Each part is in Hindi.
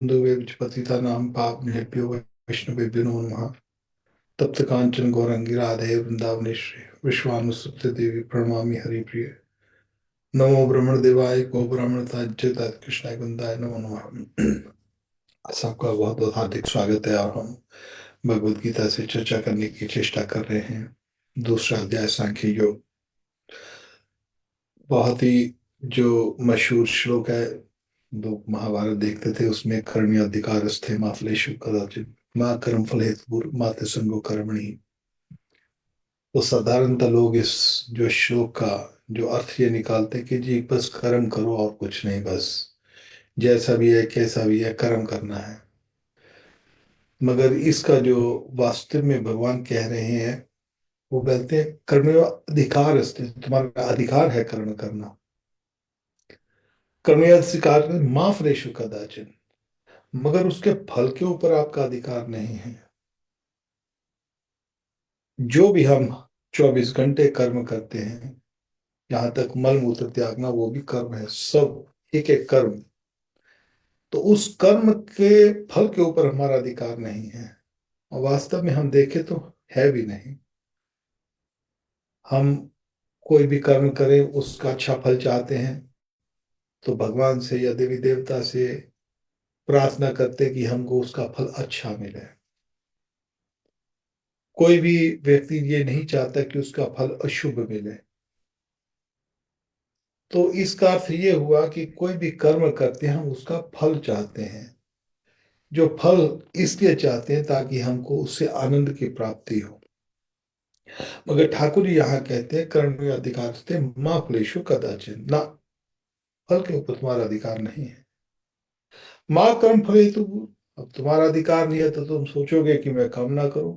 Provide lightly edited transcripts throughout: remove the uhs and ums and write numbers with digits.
पतितानां पावनेभ्यो वैष्णवेभ्यो नमो नमः। तप्त कांचन गौरंगी राधे वृंदावनेश्वरी विश्वानुसुप्त देवी प्रणमामि हरिप्रिय। नमो ब्रह्मण देवाय गो ब्राह्मण ताज्य कृष्णाय कुंदाय नमो नमः। सबका बहुत बहुत हार्दिक स्वागत है। और हम भगवत गीता से चर्चा करने की चेष्टा कर रहे हैं। दूसरा अध्याय सांख्य योग। बहुत ही जो मशहूर श्लोक है, लोग महाभारत देखते थे, उसमें कर्मण्य अधिकारस्थे मा फलेषु कदाचित् माँ कर्म फल हेतु माते संगो कर्मणि। तो साधारणतः लोग इस जो श्लोक का जो अर्थ ये निकालते हैं कि जी बस कर्म करो और कुछ नहीं, बस जैसा भी है कैसा भी है कर्म करना है। मगर इसका जो वास्तव में भगवान कह रहे हैं, वो कहते हैं कर्म अधिकार अस्ति, तुम्हारा अधिकार है कर्म करना। कर्म अधिकार माँ फलेषु कदाचित्, मगर उसके फल के ऊपर आपका अधिकार नहीं है। जो भी हम 24 घंटे कर्म करते हैं, यहाँ तक मल मूत्र त्यागना वो भी कर्म है, सब एक एक कर्म। तो उस कर्म के फल के ऊपर हमारा अधिकार नहीं है। और वास्तव में हम देखें तो है भी नहीं। हम कोई भी कर्म करें उसका अच्छा फल चाहते हैं तो भगवान से या देवी देवता से प्रार्थना करते कि हमको उसका फल अच्छा मिले। कोई भी व्यक्ति ये नहीं चाहता कि उसका फल अशुभ मिले। तो इसका अर्थ ये हुआ कि कोई भी कर्म करते हैं हम उसका फल चाहते हैं। जो फल इसलिए चाहते हैं ताकि हमको उससे आनंद की प्राप्ति हो। मगर ठाकुर जी यहाँ कहते हैं कर्म में अधिकार थे माँ क्लेशु कदाचिन ना, फल के ऊपर तुम्हारा अधिकार नहीं है। माँ कर्म फले तो, अब तुम्हारा अधिकार नहीं है तो तुम सोचोगे कि मैं काम ना करूं।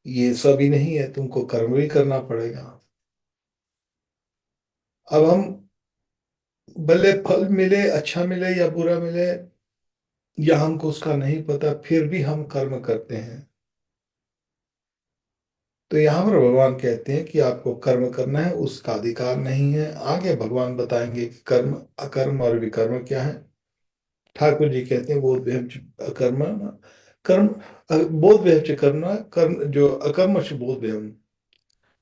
ये सभी नहीं है, तुमको कर्म भी करना पड़ेगा। अब हम भले फल मिले, अच्छा मिले या बुरा मिले, या हमको उसका नहीं पता, फिर भी हम कर्म करते हैं। तो यहाँ पर भगवान कहते हैं कि आपको कर्म करना है, उसका अधिकार नहीं है। आगे भगवान बताएंगे कि कर्म अकर्म और विकर्म क्या है। ठाकुर जी कहते हैं बोध व्यम अकर्म कर्म, बोध व्यम कर्म कर्म जो अकर्म बोध व्यम।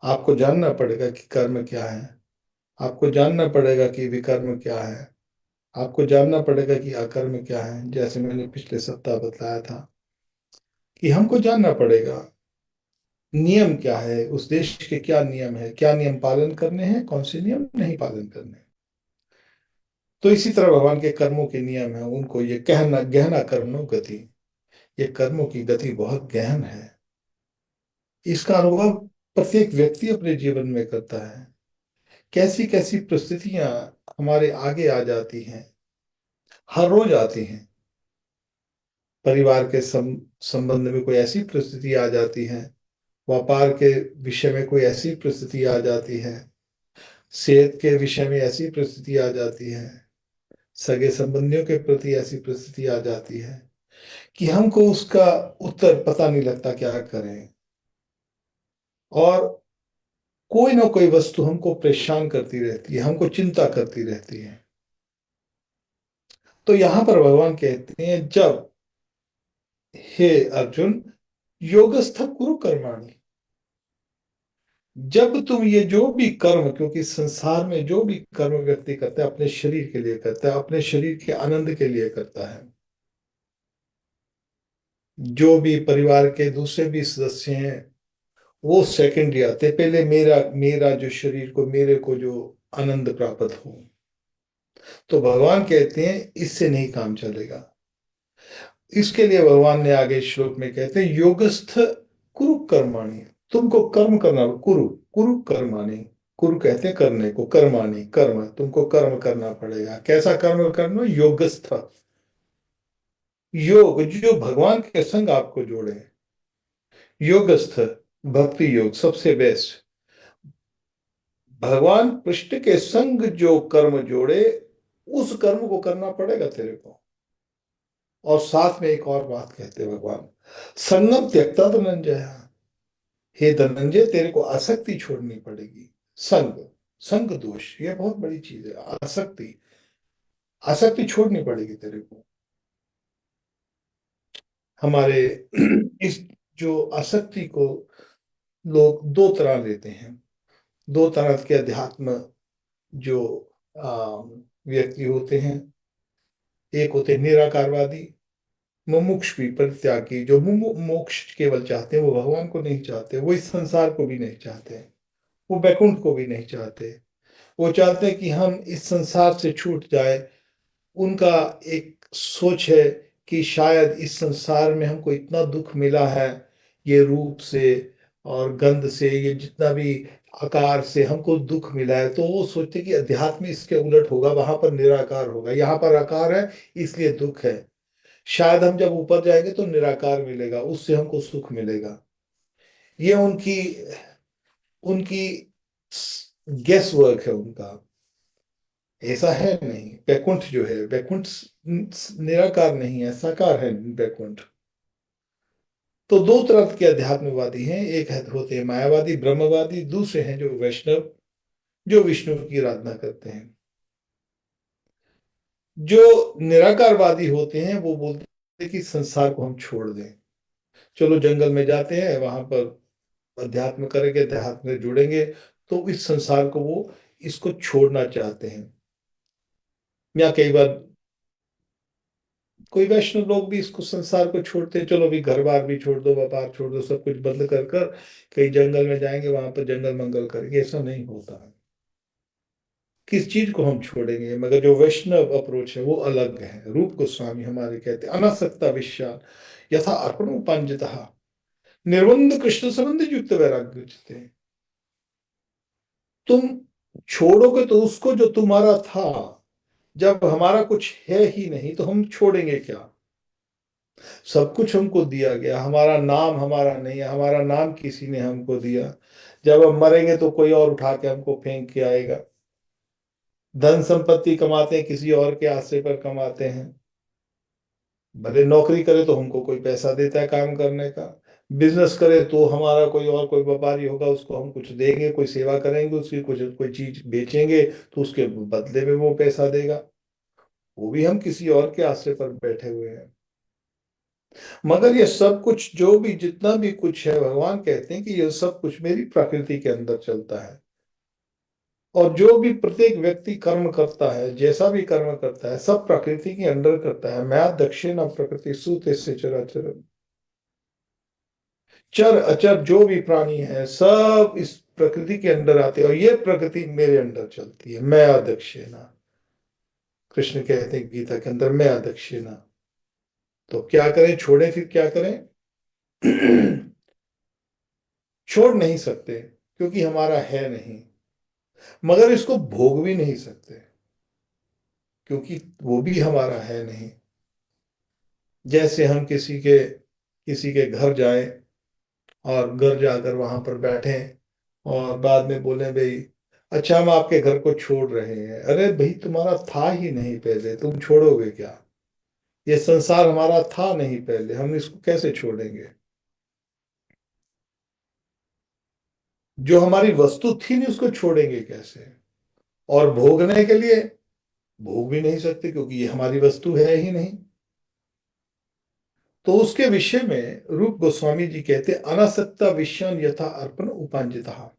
आपको जानना पड़ेगा कि कर्म क्या है, आपको जानना पड़ेगा कि विकर्म क्या है, आपको जानना पड़ेगा कि अकर्म क्या है। जैसे मैंने पिछले सप्ताह बताया था कि हमको जानना पड़ेगा नियम क्या है, उस देश के क्या नियम है, क्या नियम पालन करने हैं, कौन से नियम नहीं पालन करने। तो इसी तरह भगवान के कर्मों के नियम है, उनको ये कहना गहना कर्मणो गति, ये कर्मों की गति बहुत गहन है। इसका अनुभव प्रत्येक व्यक्ति अपने जीवन में करता है। कैसी कैसी परिस्थितियां हमारे आगे आ जाती हैं, हर रोज आती हैं। परिवार के संबंध में कोई ऐसी परिस्थिति आ जाती है, व्यापार के विषय में कोई ऐसी परिस्थिति आ जाती है, सेहत के विषय में ऐसी परिस्थिति आ जाती है, सगे संबंधियों के प्रति ऐसी परिस्थिति आ जाती है कि हमको उसका उत्तर पता नहीं लगता क्या करें। और कोई ना कोई वस्तु हमको परेशान करती रहती है, हमको चिंता करती रहती है। तो यहां पर भगवान कहते हैं जब, हे अर्जुन, योगस्थ कुरु कर्माणि, जब तुम ये जो भी कर्म, क्योंकि संसार में जो भी कर्म व्यक्ति करता है अपने शरीर के लिए करता है, अपने शरीर के आनंद के लिए करता है। जो भी परिवार के दूसरे भी सदस्य हैं वो सेकेंडरी आते हैं, पहले मेरा मेरा जो शरीर को, मेरे को जो आनंद प्राप्त हो। तो भगवान कहते हैं इससे नहीं काम चलेगा। इसके लिए भगवान ने आगे श्लोक में कहते हैं योगस्थ कुरु कर्माणि, तुमको कर्म करना, कुरु कुरु कर्माणि। कुरु कहते हैं करने को, कर्माणि कर्म, तुमको कर्म करना पड़ेगा। कैसा कर्म करना? योगस्थ, योग जो भगवान के संग आपको जोड़े। योगस्थ, भक्ति योग सबसे बेस्ट। भगवान कृष्ण के संग जो कर्म जोड़े, उस कर्म को करना पड़ेगा तेरे को। और साथ में एक और बात कहते हैं भगवान, संगम त्यक्ता धनंजय, हे धनंजय तेरे को आसक्ति छोड़नी पड़ेगी। संग, संग दोष ये बहुत बड़ी चीज है। आसक्ति, आसक्ति छोड़नी पड़ेगी तेरे को। हमारे इस जो आसक्ति को लोग दो तरह लेते हैं। दो तरह के अध्यात्म जो आ, व्यक्ति होते हैं। एक होते हैं निराकारवादी, मुमुक्ष भी परित्यागी, जो मोक्ष केवल चाहते हैं, वो भगवान को नहीं चाहते, वो इस संसार को भी नहीं चाहते, वो बैकुंठ को भी नहीं चाहते। वो चाहते हैं कि हम इस संसार से छूट जाए। उनका एक सोच है कि शायद इस संसार में हमको इतना दुख मिला है, ये रूप से और गंध से, ये जितना भी आकार से हमको दुख मिला है, तो वो सोचते हैं कि अध्यात्म इसके उलट होगा, वहां पर निराकार होगा, यहाँ पर आकार है इसलिए दुख है। शायद हम जब ऊपर जाएंगे तो निराकार मिलेगा, उससे हमको सुख मिलेगा। ये उनकी उनकी गेस वर्क है उनका। ऐसा है नहीं। बैकुंठ जो है, बैकुंठ निराकार नहीं है, साकार है बैकुंठ। तो दो तरह के अध्यात्मवादी हैं, एक है होते हैं मायावादी ब्रह्मवादी, दूसरे हैं जो वैष्णव, जो विष्णु की आराधना करते हैं। जो निराकारवादी होते हैं वो बोलते हैं कि संसार को हम छोड़ दें, चलो जंगल में जाते हैं, वहां पर अध्यात्म करेंगे, अध्यात्म में जुड़ेंगे। तो इस संसार को वो इसको छोड़ना चाहते हैं। या कई बार कोई वैष्णव लोग भी इसको संसार को छोड़ते हैं, चलो भी घर बार भी छोड़ दो, व्यापार छोड़ दो, सब कुछ बंद कर कर कहीं जंगल में जाएंगे, वहां पर जंगल मंगल करेंगे। ऐसा नहीं होता है। किस चीज को हम छोड़ेंगे? मगर जो वैष्णव अप्रोच है वो अलग है। रूप गोस्वामी हमारे कहते हैं अनासक्ता विश्वास यथा अर्पण उपांजतः निर्बंध कृष्ण संबंध युक्त वैराग्य उच्यते। तुम छोड़ोगे तो उसको जो तुम्हारा था। जब हमारा कुछ है ही नहीं तो हम छोड़ेंगे क्या? सब कुछ हमको दिया गया, हमारा नाम हमारा नहीं है, हमारा नाम किसी ने हमको दिया। जब हम मरेंगे तो कोई और उठा के हमको फेंक के आएगा। धन संपत्ति कमाते हैं किसी और के आश्रय पर कमाते हैं। भले नौकरी करे तो हमको कोई पैसा देता है काम करने का। बिजनेस करे तो हमारा कोई और कोई व्यापारी होगा, उसको हम कुछ देंगे, कोई सेवा करेंगे, उसकी कुछ कोई चीज बेचेंगे तो उसके बदले में वो पैसा देगा। वो भी हम किसी और के आश्रय पर बैठे हुए हैं। मगर ये सब कुछ जो भी जितना भी कुछ है, भगवान कहते हैं कि ये सब कुछ मेरी प्रकृति के अंदर चलता है। और जो भी प्रत्येक व्यक्ति कर्म करता है, जैसा भी कर्म करता है, सब प्रकृति के अंडर करता है। मैं दक्षिण प्रकृति सूत से चराचर। चर अचर जो भी प्राणी है सब इस प्रकृति के अंडर आते हैं, और ये प्रकृति मेरे अंडर चलती है। मैं दक्षिणा, कृष्ण कहते हैं गीता के अंदर, मैं दक्षिणा। तो क्या करें? छोड़े फिर क्या करें? छोड़ नहीं सकते क्योंकि हमारा है नहीं। मगर इसको भोग भी नहीं सकते क्योंकि वो भी हमारा है नहीं। जैसे हम किसी के घर जाएं और घर जाकर वहां पर बैठे और बाद में बोले भाई अच्छा हम आपके घर को छोड़ रहे हैं। अरे भाई तुम्हारा था ही नहीं पहले, तुम छोड़ोगे क्या? ये संसार हमारा था नहीं पहले, हम इसको कैसे छोड़ेंगे? जो हमारी वस्तु थी नहीं उसको छोड़ेंगे कैसे? और भोगने के लिए भोग भी नहीं सकते क्योंकि ये हमारी वस्तु है ही नहीं। तो उसके विषय में रूप गोस्वामी जी कहते अनासक्ता विषयान यथा अर्पण उपांजिता,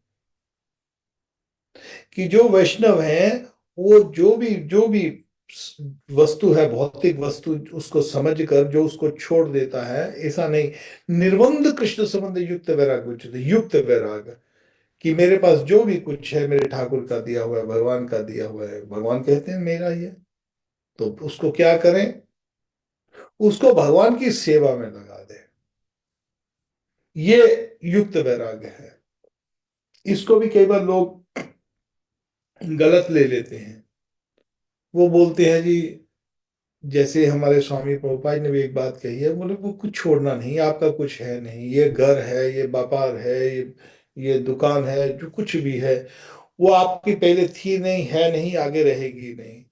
कि जो वैष्णव हैं वो जो भी वस्तु है, भौतिक वस्तु, उसको समझकर जो उसको छोड़ देता है, ऐसा नहीं। निर्बंध कृष्ण संबंध युक्त वैराग उच्चते, युक्त वैराग, कि मेरे पास जो भी कुछ है मेरे ठाकुर का दिया हुआ है, भगवान का दिया हुआ है, भगवान कहते हैं मेरा ही है। तो उसको क्या करें? उसको भगवान की सेवा में लगा दे। ये युक्त वैराग्य है। इसको भी कई बार लोग गलत ले लेते हैं। वो बोलते हैं जी, जैसे हमारे स्वामी प्रभुपाद ने भी एक बात कही है, बोले वो कुछ छोड़ना नहीं, आपका कुछ है नहीं, ये घर है, ये व्यापार है, ये दुकान है, जो कुछ भी है वो आपकी पहले थी नहीं, है नहीं, आगे रहेगी नहीं।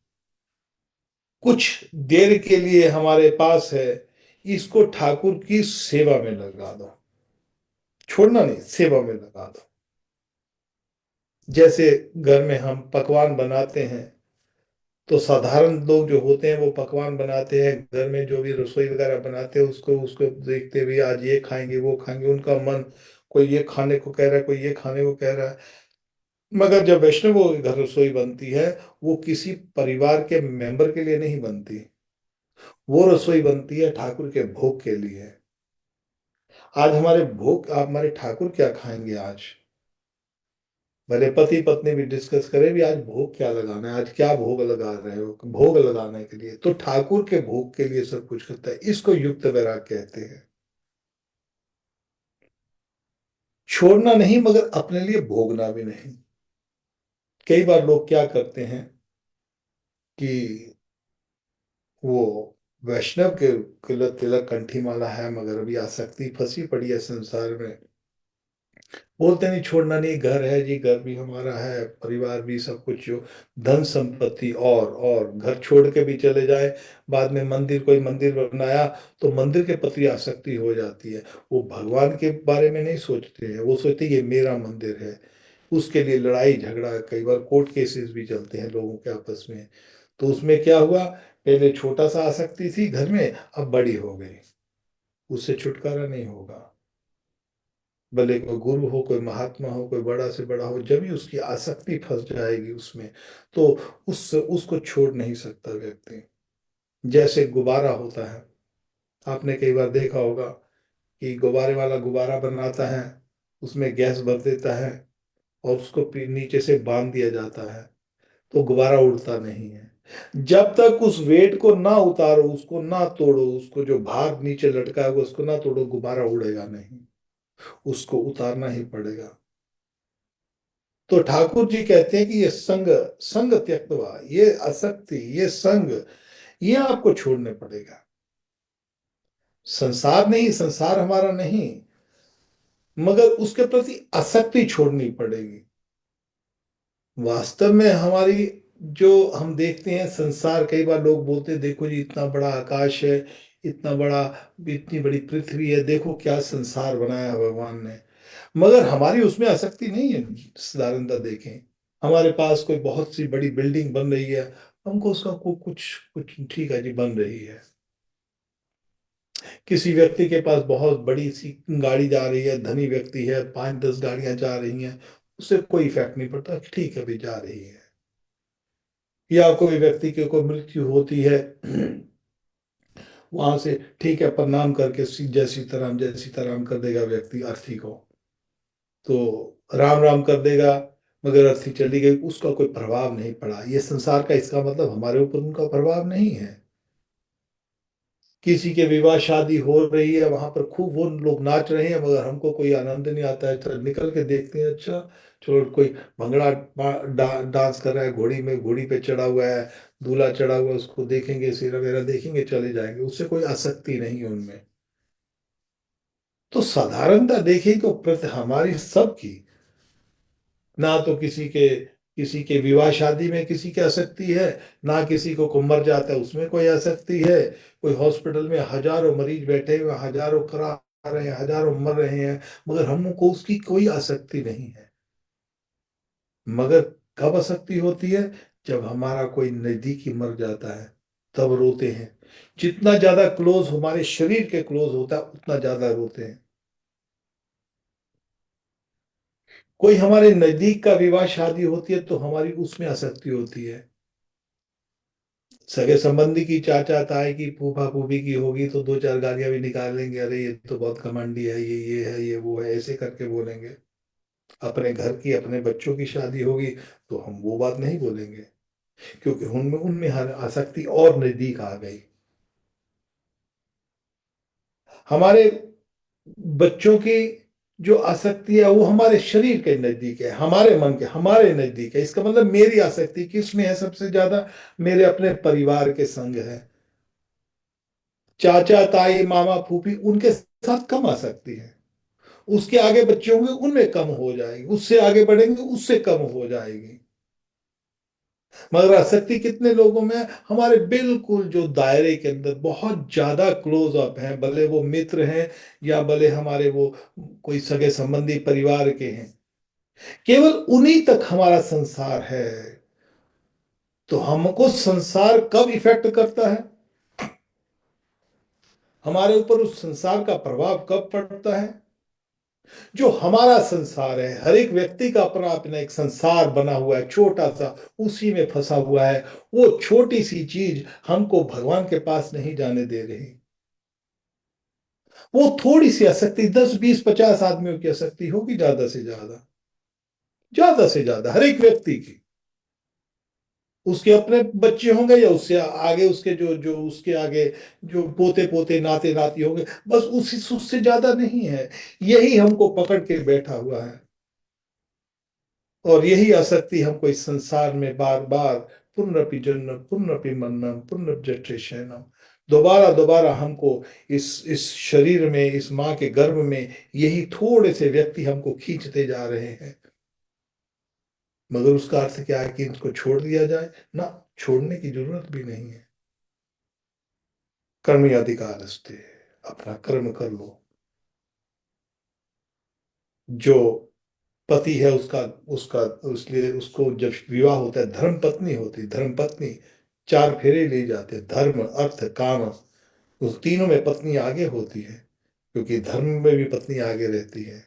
कुछ देर के लिए हमारे पास है, इसको ठाकुर की सेवा में लगा दो। छोड़ना नहीं, सेवा में लगा दो। जैसे घर में हम पकवान बनाते हैं, तो साधारण लोग जो होते हैं वो पकवान बनाते हैं घर में, जो भी रसोई वगैरह बनाते हैं उसको उसको देखते हुए आज ये खाएंगे वो खाएंगे, उनका मन कोई ये खाने को कह रहा है, कोई ये खाने को कह रहा है। मगर जब वैष्णवों के घर रसोई बनती है, वो किसी परिवार के मेंबर के लिए नहीं बनती, वो रसोई बनती है ठाकुर के भोग के लिए। आज हमारे भोग, आप हमारे ठाकुर क्या खाएंगे आज? भले पति पत्नी भी डिस्कस करें भी आज भोग क्या लगाना है, आज क्या भोग लगा रहे हो, भोग लगाने के लिए तो ठाकुर के भोग के लिए सब कुछ करता है। इसको युक्त वैराग कहते हैं। छोड़ना नहीं मगर अपने लिए भोगना भी नहीं। कई बार लोग क्या करते हैं कि वो वैष्णव के तिलक तिलक कंठी माला है मगर अभी आसक्ति फंसी पड़ी है संसार में, बोलते नहीं छोड़ना नहीं, घर है जी, घर भी हमारा है, परिवार भी, सब कुछ जो धन संपत्ति और घर छोड़ के भी चले जाए, बाद में मंदिर, कोई मंदिर बनाया तो मंदिर के प्रति आसक्ति हो जाती है। वो भगवान के बारे में नहीं सोचते हैं, वो सोचते हैं ये मेरा मंदिर है। उसके लिए लड़ाई झगड़ा, कई बार कोर्ट केसेस भी चलते हैं लोगों के आपस में। तो उसमें क्या हुआ, पहले छोटा सा आसक्ति थी घर में, अब बड़ी हो गई, उससे छुटकारा नहीं होगा। भले कोई गुरु हो, कोई महात्मा हो, कोई बड़ा से बड़ा हो, जब भी उसकी आसक्ति फंस जाएगी उसमें, तो उसको छोड़ नहीं सकता व्यक्ति। जैसे गुब्बारा होता है, आपने कई बार देखा होगा कि गुब्बारे वाला गुब्बारा बनाता है, उसमें गैस भर देता है और उसको नीचे से बांध दिया जाता है, तो गुब्बारा उड़ता नहीं है। जब तक उस वेट को ना उतारो, उसको ना तोड़ो, उसको जो भार नीचे लटका है उसको ना तोड़ो, गुब्बारा उड़ेगा नहीं, उसको उतारना ही पड़ेगा। तो ठाकुर जी कहते हैं कि ये संग, संग त्यक्तवा, ये आसक्ति, ये संग, ये आपको छोड़ने पड़ेगा। संसार नहीं, संसार हमारा नहीं, मगर उसके प्रति आसक्ति छोड़नी पड़ेगी। वास्तव में हमारी, जो हम देखते हैं संसार, कई बार लोग बोलते हैं देखो जी इतना बड़ा आकाश है, इतना बड़ा, इतनी बड़ी पृथ्वी है, देखो क्या संसार बनाया है भगवान ने, मगर हमारी उसमें आसक्ति नहीं है। सदानंदा देखें, हमारे पास कोई बहुत सी बड़ी बिल्डिंग बन रही है, हमको उसका कुछ कुछ ठीक है जी, बन रही है। किसी व्यक्ति के पास बहुत बड़ी सी गाड़ी जा रही है, धनी व्यक्ति है, 5-10 गाड़ियां जा रही हैं, उससे कोई इफेक्ट नहीं पड़ता, ठीक है अभी जा रही है। या कोई व्यक्ति की कोई मृत्यु होती है वहां से ठीक है प्रणाम करके जय सीताराम कर देगा व्यक्ति अर्थी को, तो राम राम कर देगा, मगर अर्थी चली गई, उसका कोई प्रभाव नहीं पड़ा। ये संसार का, इसका मतलब हमारे ऊपर उनका प्रभाव नहीं है। किसी के विवाह शादी हो रही है, वहां पर खूब वो लोग नाच रहे हैं मगर हमको कोई आनंद नहीं आता है, तो निकल के देखते हैं, अच्छा चलो कोई भंगड़ा डांस कर रहा है, घोड़ी में, घोड़ी पे चढ़ा हुआ है, दूल्हा चढ़ा हुआ है, उसको देखेंगे, सिर वगैरह देखेंगे, चले जाएंगे, उससे कोई आसक्ति नहीं है उनमें। तो साधारणता देखें तो प्रति हमारी सबकी, ना तो किसी के विवाह शादी में किसी की आसक्ति है, ना किसी को मर जाता है उसमें कोई आसक्ति है। कोई हॉस्पिटल में हजारों मरीज बैठे हुए, हजारों करा रहे हैं, हजारों मर रहे हैं, मगर हमको उसकी कोई आसक्ति नहीं है। मगर कब आसक्ति होती है, जब हमारा कोई नजदीकी मर जाता है, तब रोते हैं। जितना ज्यादा क्लोज हमारे शरीर के क्लोज होता है उतना ज्यादा रोते हैं। कोई हमारे नजदीक का विवाह शादी होती है तो हमारी उसमें आसक्ति होती है। सगे संबंधी की, चाचा ताई की, फूफा फूफी की होगी तो दो चार गालियां भी निकाल लेंगे, अरे ये तो बहुत घमंडी है, ये है, ये वो है, ऐसे करके बोलेंगे। अपने घर की, अपने बच्चों की शादी होगी तो हम वो बात नहीं बोलेंगे, क्योंकि उनमें उनमें हर आसक्ति और नजदीक आ गई। हमारे बच्चों की जो आसक्ति है वो हमारे शरीर के नजदीक है, हमारे मन के, हमारे नजदीक है। इसका मतलब मेरी आसक्ति किसमें है सबसे ज्यादा? मेरे अपने परिवार के संग है। चाचा ताई मामा फूफी उनके साथ कम आ सकती है, उसके आगे बच्चे होंगे उनमें कम हो जाएगी, उससे आगे बढ़ेंगे उससे कम हो जाएगी। मगर आसक्ति कितने लोगों में है? हमारे बिल्कुल जो दायरे के अंदर बहुत ज्यादा क्लोज अप हैं, भले वो मित्र हैं या भले हमारे वो कोई सगे संबंधी परिवार के हैं, केवल उन्हीं तक हमारा संसार है। तो हमको संसार कब इफेक्ट करता है, हमारे ऊपर उस संसार का प्रभाव कब पड़ता है? जो हमारा संसार है, हर एक व्यक्ति का अपना अपना एक संसार बना हुआ है छोटा सा, उसी में फंसा हुआ है। वो छोटी सी चीज हमको भगवान के पास नहीं जाने दे रही। वो थोड़ी सी आसक्ति, 10 20 50 आदमियों की आसक्ति होगी, ज्यादा से ज्यादा, ज्यादा से ज्यादा हर एक व्यक्ति की। उसके अपने बच्चे होंगे या उससे आगे उसके जो जो उसके आगे जो पोते पोते नाते नाती होंगे, बस उसी उससे ज्यादा नहीं है। यही हमको पकड़ के बैठा हुआ है, और यही आसक्ति हमको इस संसार में बार बार पुनरपि जन्म पुनरपि मरणम पुनर्जठे शयनम, दोबारा दोबारा हमको इस शरीर में, इस माँ के गर्भ में यही थोड़े से व्यक्ति हमको खींचते जा रहे हैं। मगर उसका अर्थ क्या है कि इनको छोड़ दिया जाए ना? छोड़ने की जरूरत भी नहीं है। कर्म अधिकार अस्ते, अपना कर्म कर लो। जो पति है उसका उसका उसलिए उसको जब विवाह होता है, धर्म पत्नी होती है, धर्म पत्नी 4 फेरे ले जाते हैं, धर्म अर्थ काम, उस तीनों में पत्नी आगे होती है, क्योंकि धर्म में भी पत्नी आगे रहती है,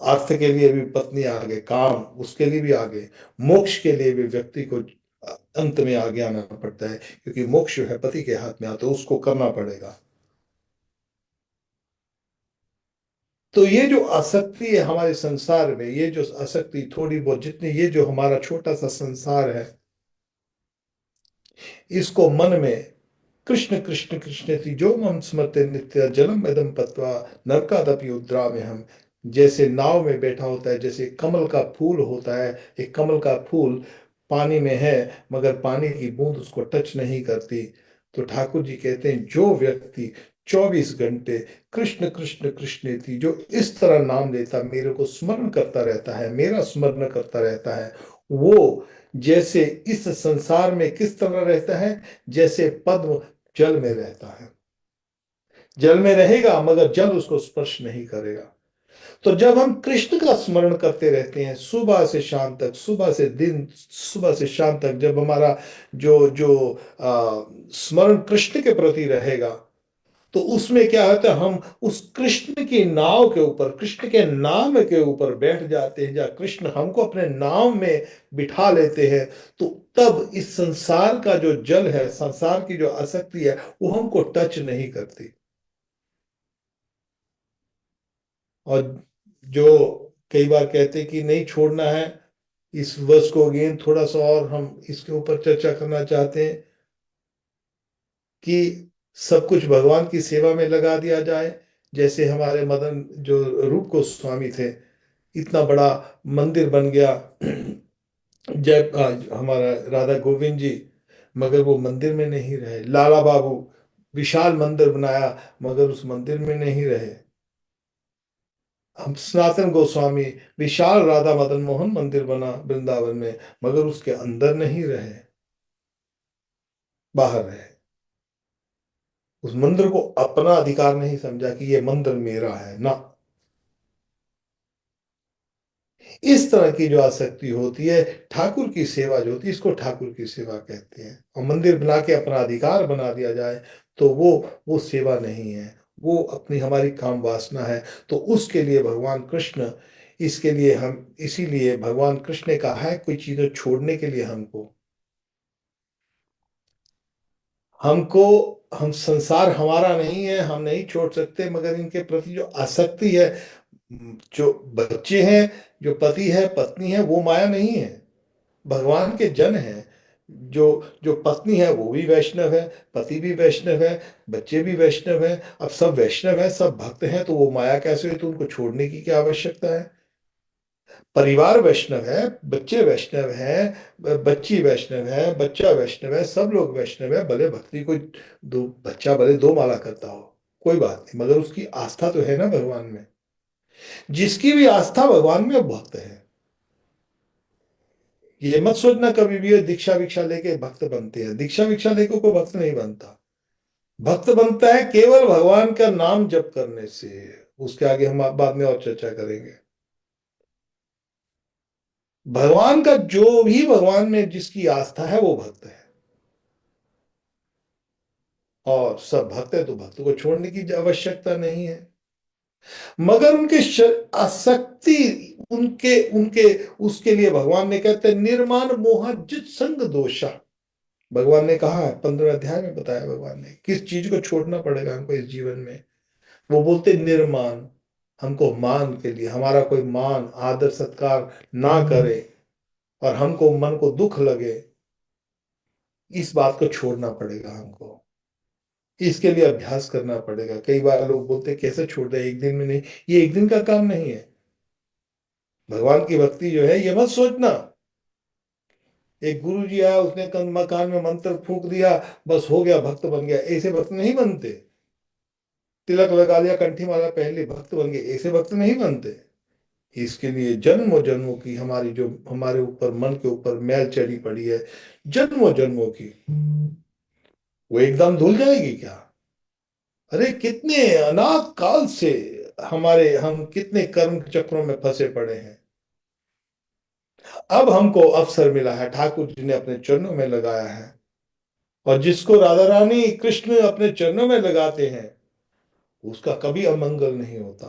अर्थ के लिए भी पत्नी आगे, काम उसके लिए भी आगे, मोक्ष के लिए भी व्यक्ति को अंत में आगे आना पड़ता है, क्योंकि मोक्ष जो है पति के हाथ में आता है, उसको करना पड़ेगा। तो ये जो आसक्ति है हमारे संसार में, ये जो आसक्ति थोड़ी बहुत जितनी, ये जो हमारा छोटा सा संसार है, इसको मन में कृष्ण कृष्ण कृष्ण थी जो मम स्मृति नित्य जलम इदम पत्वा नरकादपि उद्रा में हम, जैसे नाव में बैठा होता है, जैसे कमल का फूल होता है, एक कमल का फूल पानी में है मगर पानी की बूंद उसको टच नहीं करती। तो ठाकुर जी कहते हैं जो व्यक्ति 24 घंटे कृष्ण कृष्ण कृष्ण थी, जो इस तरह नाम लेता, मेरे को स्मरण करता रहता है, मेरा स्मरण करता रहता है, वो जैसे इस संसार में किस तरह रहता है, जैसे पद्म जल में रहता है। जल में रहेगा मगर जल उसको स्पर्श नहीं करेगा। तो जब हम कृष्ण का स्मरण करते रहते हैं सुबह से शाम तक, सुबह से शाम तक, जब हमारा जो जो स्मरण कृष्ण के प्रति रहेगा, तो उसमें क्या होता है, हम उस कृष्ण की नाव के ऊपर, कृष्ण के नाम के ऊपर बैठ जाते हैं, जहाँ कृष्ण हमको अपने नाम में बिठा लेते हैं। तो तब इस संसार का जो जल है, संसार की जो आसक्ति है, वो हमको टच नहीं करती। और जो कई बार कहते हैं कि नहीं छोड़ना है, इस वर्ष को अगेन थोड़ा सा और हम इसके ऊपर चर्चा करना चाहते हैं कि सब कुछ भगवान की सेवा में लगा दिया जाए। जैसे हमारे मदन जो रूप गोस्वामी थे, इतना बड़ा मंदिर बन गया हमारा राधा गोविंद जी, मगर वो मंदिर में नहीं रहे। लाला बाबू विशाल मंदिर बनाया मगर उस मंदिर में नहीं रहे। हम सनातन गोस्वामी विशाल राधा मदन मोहन मंदिर बना वृंदावन में, मगर उसके अंदर नहीं रहे, बाहर रहे। उस मंदिर को अपना अधिकार नहीं समझा कि ये मंदिर मेरा है ना। इस तरह की जो आसक्ति होती है, ठाकुर की सेवा जो होती है, इसको ठाकुर की सेवा कहते हैं। और मंदिर बना के अपना अधिकार बना दिया जाए तो वो सेवा नहीं है, वो अपनी हमारी काम वासना है। तो उसके लिए भगवान कृष्ण, इसके लिए हम, इसीलिए भगवान कृष्ण ने कहा है कोई चीजें छोड़ने के लिए हमको, हमको हम संसार हमारा नहीं है, हम नहीं छोड़ सकते, मगर इनके प्रति जो आसक्ति है, जो बच्चे हैं, जो पति है पत्नी है, वो माया नहीं है, भगवान के जन हैं। जो जो पत्नी है वो भी वैष्णव है, पति भी वैष्णव है, बच्चे भी वैष्णव है। अब सब वैष्णव है, सब भक्त हैं, तो वो माया कैसे हुई? तो उनको छोड़ने की क्या आवश्यकता है? परिवार वैष्णव है, बच्चे वैष्णव हैं, बच्ची वैष्णव है, बच्चा वैष्णव है, सब लोग वैष्णव है। भले भक्ति कोई दो बच्चा भले 2 माला करता हो, कोई बात नहीं, मगर उसकी आस्था तो है ना भगवान में। जिसकी भी आस्था भगवान में, वो भक्त है। ये मत सोचना कभी भी ये दीक्षा विक्षा लेके भक्त बनते हैं, दीक्षा विक्षा लेके कोई भक्त नहीं बनता। भक्त बनता है केवल भगवान का नाम जप करने से। उसके आगे हम बाद में और चर्चा करेंगे। भगवान का जो भी भगवान में जिसकी आस्था है वो भक्त है, और सब भक्त है तो भक्त को छोड़ने की आवश्यकता नहीं है। मगर उनके आसक्ति, उनके उनके उसके लिए भगवान ने कहते हैं निर्माण मोह जित संग दोषा। भगवान ने कहा है 15 अध्याय में बताया भगवान ने किस चीज को छोड़ना पड़ेगा हमको इस जीवन में। वो बोलते निर्माण, हमको मान के लिए हमारा कोई मान आदर सत्कार ना करे और हमको मन को दुख लगे, इस बात को छोड़ना पड़ेगा हमको। इसके लिए अभ्यास करना पड़ेगा। कई बार लोग बोलते हैं, कैसे छोड़ दे एक दिन में? नहीं, ये एक दिन का काम नहीं है। भगवान की भक्ति जो है ये मत सोचना एक गुरु जी आया उसने मकान में मंत्र फूंक दिया बस हो गया भक्त बन गया, ऐसे भक्त नहीं बनते। तिलक लगा लिया कंठी माला पहन ली भक्त बन गए, ऐसे भक्त नहीं बनते। इसके लिए जन्मों जन्मों की हमारी जो हमारे ऊपर मन के ऊपर मैल चढ़ी पड़ी है, जन्मों जन्मों की, वो एकदम धुल जाएगी क्या? अरे कितने अनाथ काल से हम कितने कर्म चक्रों में फंसे पड़े हैं। अब हमको अवसर मिला है, ठाकुर जी ने अपने चरणों में लगाया है। और जिसको राधा रानी कृष्ण अपने चरणों में लगाते हैं उसका कभी अमंगल नहीं होता,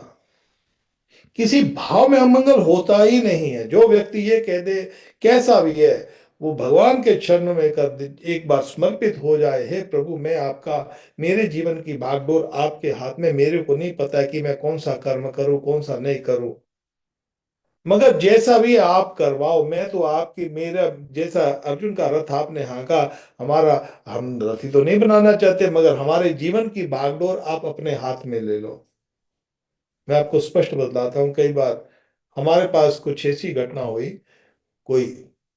किसी भाव में अमंगल होता ही नहीं है। जो व्यक्ति ये कह दे कैसा भी है, वो भगवान के चरणों में एक बार समर्पित हो जाए, हे प्रभु मैं आपका, मेरे जीवन की भागडोर आपके हाथ में, मेरे को नहीं पता है कि मैं कौन सा कर्म करूं कौन सा नहीं करूं, मगर जैसा भी आप करवाओ मैं तो आपकी, मेरा जैसा अर्जुन का रथ आपने हाँका, हमारा, हम रथी तो नहीं बनाना चाहते मगर हमारे जीवन की भागडोर आप अपने हाथ में ले लो। मैं आपको स्पष्ट बतलाता हूँ, कई बार हमारे पास कुछ ऐसी घटना हुई, कोई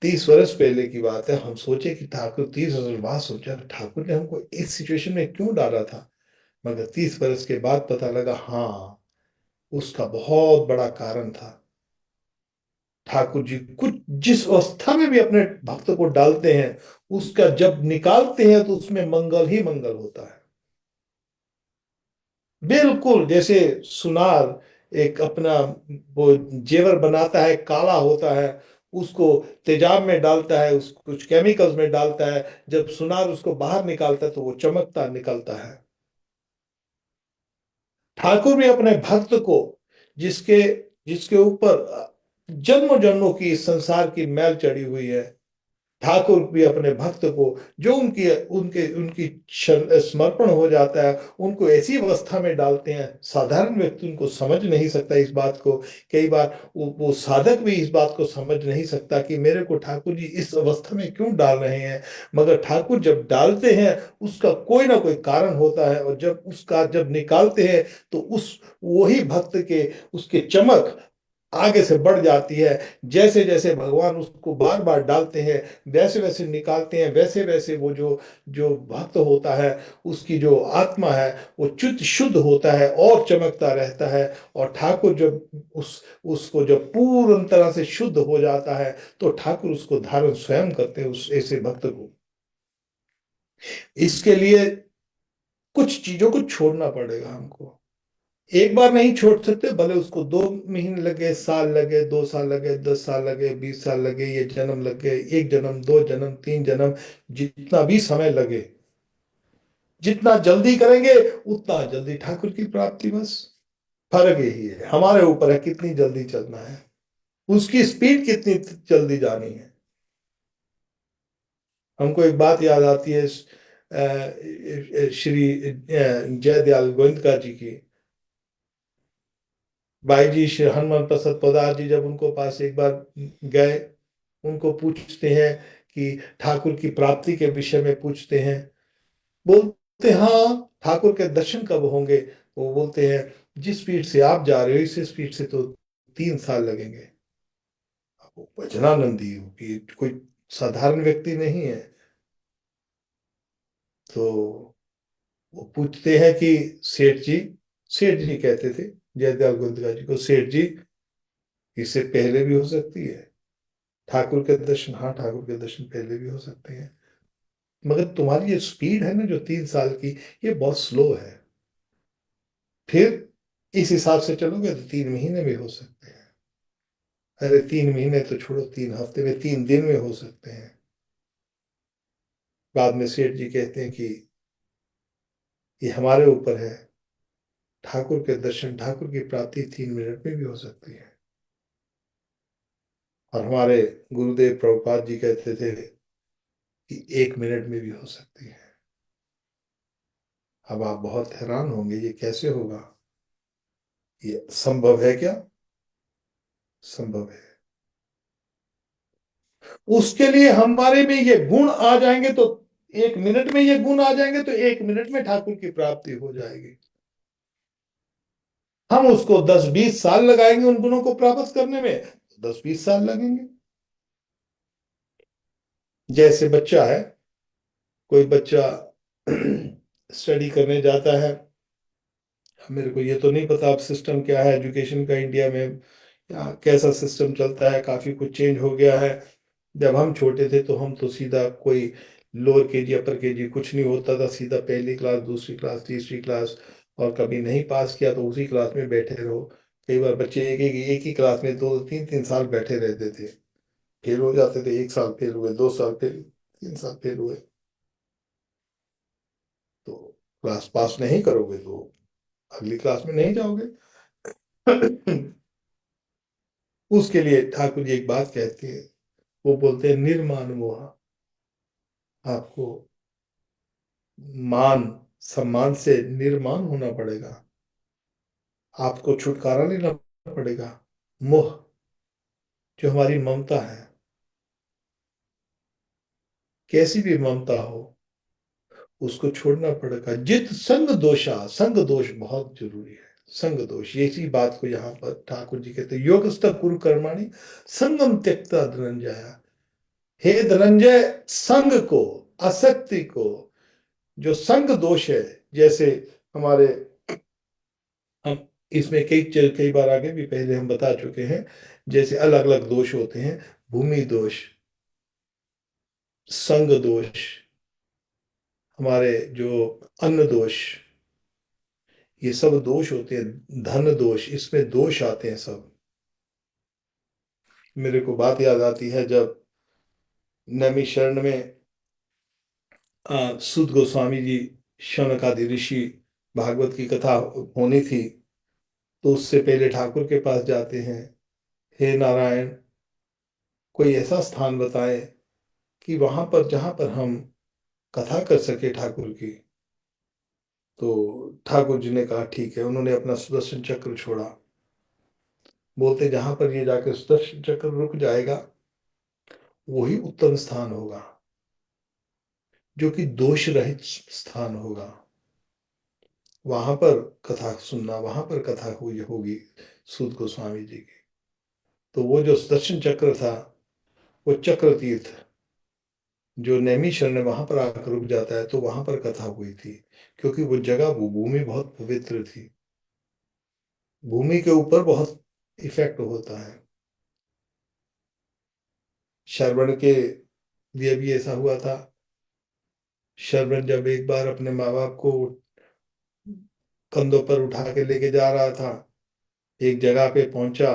30 वर्ष पहले की बात है, हम सोचे कि ठाकुर 30 वर्ष बाद सोचा ठाकुर ने हमको इस सिचुएशन में क्यों डाला था, मगर 30 वर्ष के बाद पता लगा हाँ, उसका बहुत बड़ा कारण था। ठाकुर जी कुछ जिस अवस्था में भी अपने भक्त को डालते हैं उसका जब निकालते हैं तो उसमें मंगल ही मंगल होता है। बिल्कुल जैसे सुनार एक अपना वो जेवर बनाता है, काला होता है, उसको तेजाब में डालता है, उस कुछ केमिकल्स में डालता है, जब सुनार उसको बाहर निकालता है तो वो चमकता निकलता है। ठाकुर भी अपने भक्त को, जिसके जिसके ऊपर जन्मों जन्मों की इस संसार की मैल चढ़ी हुई है, ठाकुर भी अपने भक्त को जो उनकी उनके उनकी समर्पण हो जाता है उनको ऐसी अवस्था में डालते हैं, साधारण व्यक्ति उनको समझ नहीं सकता इस बात को। कई बार वो साधक भी इस बात को समझ नहीं सकता कि मेरे को ठाकुर जी इस अवस्था में क्यों डाल रहे हैं, मगर ठाकुर जब डालते हैं उसका कोई ना कोई कारण होता है, और जब निकालते हैं तो उस वही भक्त के उसके चमक आगे से बढ़ जाती है। जैसे जैसे भगवान उसको बार बार डालते हैं वैसे वैसे निकालते हैं, वैसे वैसे वो जो जो भक्त होता है उसकी जो आत्मा है वो च्युत शुद्ध होता है और चमकता रहता है। और ठाकुर जब उसको जब पूर्ण तरह से शुद्ध हो जाता है तो ठाकुर उसको धारण स्वयं करते हैं उस ऐसे भक्त को। इसके लिए कुछ चीजों को छोड़ना पड़ेगा हमको, एक बार नहीं छोड़ सकते, भले उसको 2 महीने लगे, साल लगे, 2 साल लगे, 10 साल लगे, 20 साल लगे, ये जन्म लग गए, 1 जन्म, 2 जन्म, 3 जन्म, जितना भी समय लगे, जितना जल्दी करेंगे उतना जल्दी ठाकुर की प्राप्ति। बस फर्क यही है, हमारे ऊपर है कितनी जल्दी चलना है, उसकी स्पीड कितनी जल्दी जानी है। हमको एक बात याद आती है श्री जयदयाल गोविंदका जी की। भाई जी श्री हनुमान प्रसाद पदार जी जब उनको पास एक बार गए, उनको पूछते हैं कि ठाकुर की प्राप्ति के विषय में पूछते हैं, बोलते हाँ ठाकुर के दर्शन कब होंगे? वो बोलते हैं जिस स्पीड से आप जा रहे हो इस स्पीड से तो 3 साल लगेंगे। अब वो वचनानंदी कि कोई साधारण व्यक्ति नहीं है, तो वो पूछते हैं कि सेठ जी, सेठ जी कहते थे जयदयाल गोविंदका जी को, सेठ जी इससे पहले भी हो सकती है ठाकुर के दर्शन? हाँ ठाकुर के दर्शन पहले भी हो सकते हैं, मगर तुम्हारी ये स्पीड है ना जो 3 साल की, ये बहुत स्लो है। फिर इस हिसाब से चलोगे तो 3 महीने भी हो सकते हैं। अरे 3 महीने तो छोड़ो, 3 हफ्ते में, 3 दिन में हो सकते हैं। बाद में सेठ जी कहते हैं कि ये हमारे ऊपर है। ठाकुर के दर्शन, ठाकुर की प्राप्ति 3 मिनट में भी हो सकती है। और हमारे गुरुदेव प्रभुपाद जी कहते थे कि 1 मिनट में भी हो सकती है। अब आप बहुत हैरान होंगे, ये कैसे होगा? ये संभव है क्या? संभव है। उसके लिए हमारे में ये गुण आ जाएंगे तो, 1 मिनट में ये गुण आ जाएंगे तो 1 मिनट में ठाकुर की प्राप्ति हो जाएगी। हम उसको 10-20 साल लगाएंगे उन गुणों को प्राप्त करने में, 10-20 साल लगेंगे। जैसे बच्चा है, कोई बच्चा स्टडी करने जाता है। मेरे को ये तो नहीं पता अब सिस्टम क्या है एजुकेशन का इंडिया में, या कैसा सिस्टम चलता है, काफी कुछ चेंज हो गया है। जब हम छोटे थे तो हम तो सीधा कोई लोअर केजी अपर केजी कुछ नहीं होता था, सीधा पहली क्लास, दूसरी क्लास, तीसरी क्लास। और कभी नहीं पास किया तो उसी क्लास में बैठे रहो। कई बार बच्चे एक ही क्लास में 2-3 3 साल बैठे रहते थे। फेल हो जाते थे, 1 साल फेल हुए, 2 साल फेल, 3 साल फेल हुए। तो क्लास पास नहीं करोगे तो अगली क्लास में नहीं जाओगे। उसके लिए ठाकुर जी एक बात कहते हैं, वो बोलते हैं निर्माण मोह। आपको मान सम्मान से निर्माण होना पड़ेगा। आपको छुटकारा लेना पड़ेगा। मोह, जो हमारी ममता है, कैसी भी ममता हो, उसको छोड़ना पड़ेगा। जित संग दोषा, संग दोष बहुत जरूरी है। संग दोष, ये इसी बात को यहाँ पर ठाकुर जी कहते हैं, योगस्थ कुरु कर्माणि संगम त्यक्ता धनंजय। हे धनंजय, संग को, आसक्ति को, जो संग दोष है, जैसे हमारे, हम इसमें कई बार आगे भी पहले हम बता चुके हैं, जैसे अलग अलग दोष होते हैं। भूमि दोष, संग दोष, हमारे जो अन्न दोष, ये सब दोष होते हैं। धन दोष, इसमें दोष आते हैं सब। मेरे को बात याद आती है, जब नैमी शरण में सुद गोस्वामी जी, शौनक आदि ऋषि, भागवत की कथा होनी थी, तो उससे पहले ठाकुर के पास जाते हैं। हे नारायण, कोई ऐसा स्थान बताएं कि वहां पर, जहां पर हम कथा कर सके ठाकुर की। तो ठाकुर जी ने कहा ठीक है। उन्होंने अपना सुदर्शन चक्र छोड़ा। बोलते जहां पर ये जाकर सुदर्शन चक्र रुक जाएगा, वही उत्तम स्थान होगा, जो कि दोष रहित स्थान होगा। वहां पर कथा सुनना, वहां पर कथा हुई होगी सूत गोस्वामी जी की। तो वो जो सुदर्शन चक्र था, वो चक्र तीर्थ जो नैमिषारण्य है, वहां पर आकर रुक जाता है, तो वहां पर कथा हुई थी। क्योंकि वो जगह, वो भूमि बहुत पवित्र थी। भूमि के ऊपर बहुत इफेक्ट होता है। श्रवण के लिए भी ऐसा हुआ था। श्रवण जब एक बार अपने माँ बाप को कंधों पर उठा के लेके जा रहा था, एक जगह पे पहुंचा,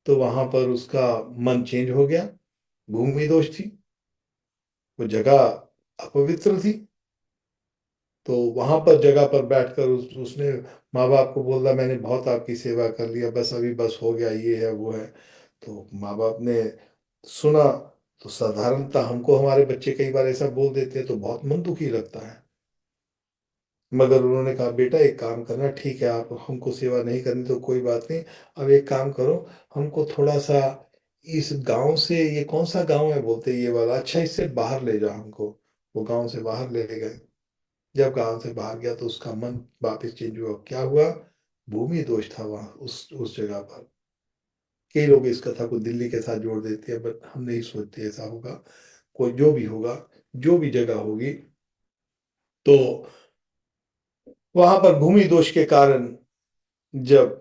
तो वहां पर उसका मन चेंज हो गया। भूमि दोष थी, वो जगह अपवित्र थी। तो वहां पर जगह पर बैठकर उसने माँ बाप को बोला, मैंने बहुत आपकी सेवा कर लिया, बस अभी बस हो गया, ये है वो है। तो माँ बाप ने सुना। तो साधारणतः हमको हमारे बच्चे कई बार ऐसा बोल देते हैं तो बहुत मन दुखी लगता है। मगर उन्होंने कहा, बेटा एक काम करना, ठीक है आप हमको सेवा नहीं करनी तो कोई बात नहीं। अब एक काम करो, हमको थोड़ा सा इस गांव से, ये कौन सा गांव है बोलते, ये वाला, अच्छा इससे बाहर ले जाओ हमको। वो गांव से बाहर ले गए। जब गांव से बाहर गया तो उसका मन वापस चेंज हुआ। क्या हुआ? भूमि दोष था वहां, उस जगह पर। कई लोग इस कथा को दिल्ली के साथ जोड़ देते हैं, बट हम नहीं सोचते ऐसा होगा। कोई जो भी होगा, जो भी जगह होगी, तो वहां पर भूमि दोष के कारण जब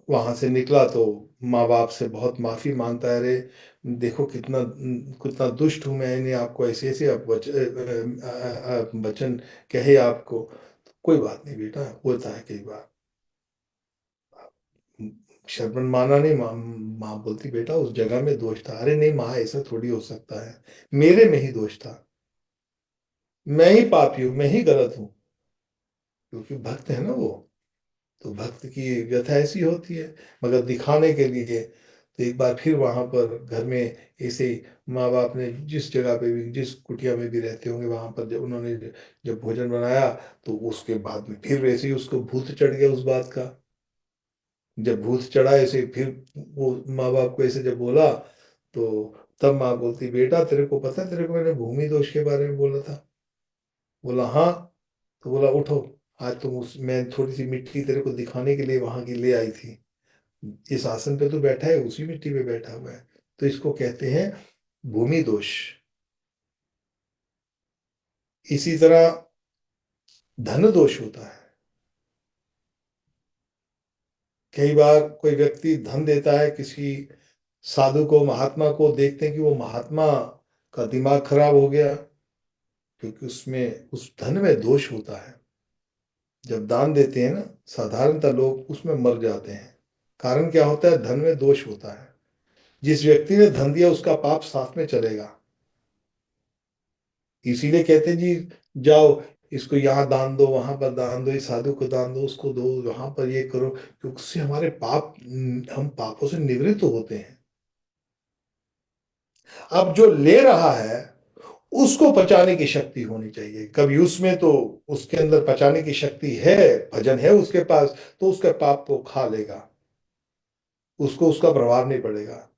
वहां से निकला तो माँ बाप से बहुत माफी मांगता है। अरे देखो कितना कितना दुष्ट हूं मैं, इन्हें आपको ऐसे ऐसे आप वचन कहे आपको। कोई बात नहीं बेटा, होता है कई बार। शरबन माना नहीं, माँ माँ बोलती बेटा उस जगह में दोष था। अरे नहीं माँ, ऐसा थोड़ी हो सकता है, मेरे में ही दोष था, मैं ही पापी हूँ, मैं ही गलत हूँ। क्योंकि भक्त है ना वो, तो भक्त की व्यथा ऐसी होती है। मगर दिखाने के लिए तो एक बार फिर वहां पर घर में ऐसे ही माँ बाप ने जिस जगह पे भी, जिस कुटिया में भी रहते होंगे, वहां पर जब उन्होंने जब भोजन बनाया, तो उसके बाद में फिर वैसे ही उसको भूत चढ़ गया उस बात का। जब भूत चढ़ा ऐसे, फिर वो माँ बाप को ऐसे जब बोला, तो तब माँ बोलती बेटा तेरे को पता है, तेरे को मैंने भूमि दोष के बारे में बोला था। बोला हाँ। तो बोला उठो, आज तुम उस मैं थोड़ी सी मिट्टी तेरे को दिखाने के लिए वहां की ले आई थी। इस आसन पे तो बैठा है, उसी मिट्टी पे बैठा हुआ है। तो इसको कहते हैं भूमि दोष। इसी तरह धन दोष होता है। कई बार कोई व्यक्ति धन देता है किसी साधु को, महात्मा को, देखते हैं कि वो महात्मा का दिमाग खराब हो गया, क्योंकि उसमें उस धन में दोष होता है। जब दान देते हैं ना, साधारणतः लोग उसमें मर जाते हैं। कारण क्या होता है? धन में दोष होता है। जिस व्यक्ति ने धन दिया उसका पाप साथ में चलेगा। इसीलिए कहते हैं जी, जाओ इसको यहाँ दान दो, वहां पर दान दो, इस साधु को दान दो, उसको दो, वहां पर ये करो, क्योंकि उससे हमारे पाप, हम पापों से निवृत्त होते हैं। अब जो ले रहा है उसको पचाने की शक्ति होनी चाहिए। कभी उसमें तो उसके अंदर पचाने की शक्ति है, भजन है उसके पास, तो उसके पाप को खा लेगा, उसको उसका प्रभाव नहीं पड़ेगा।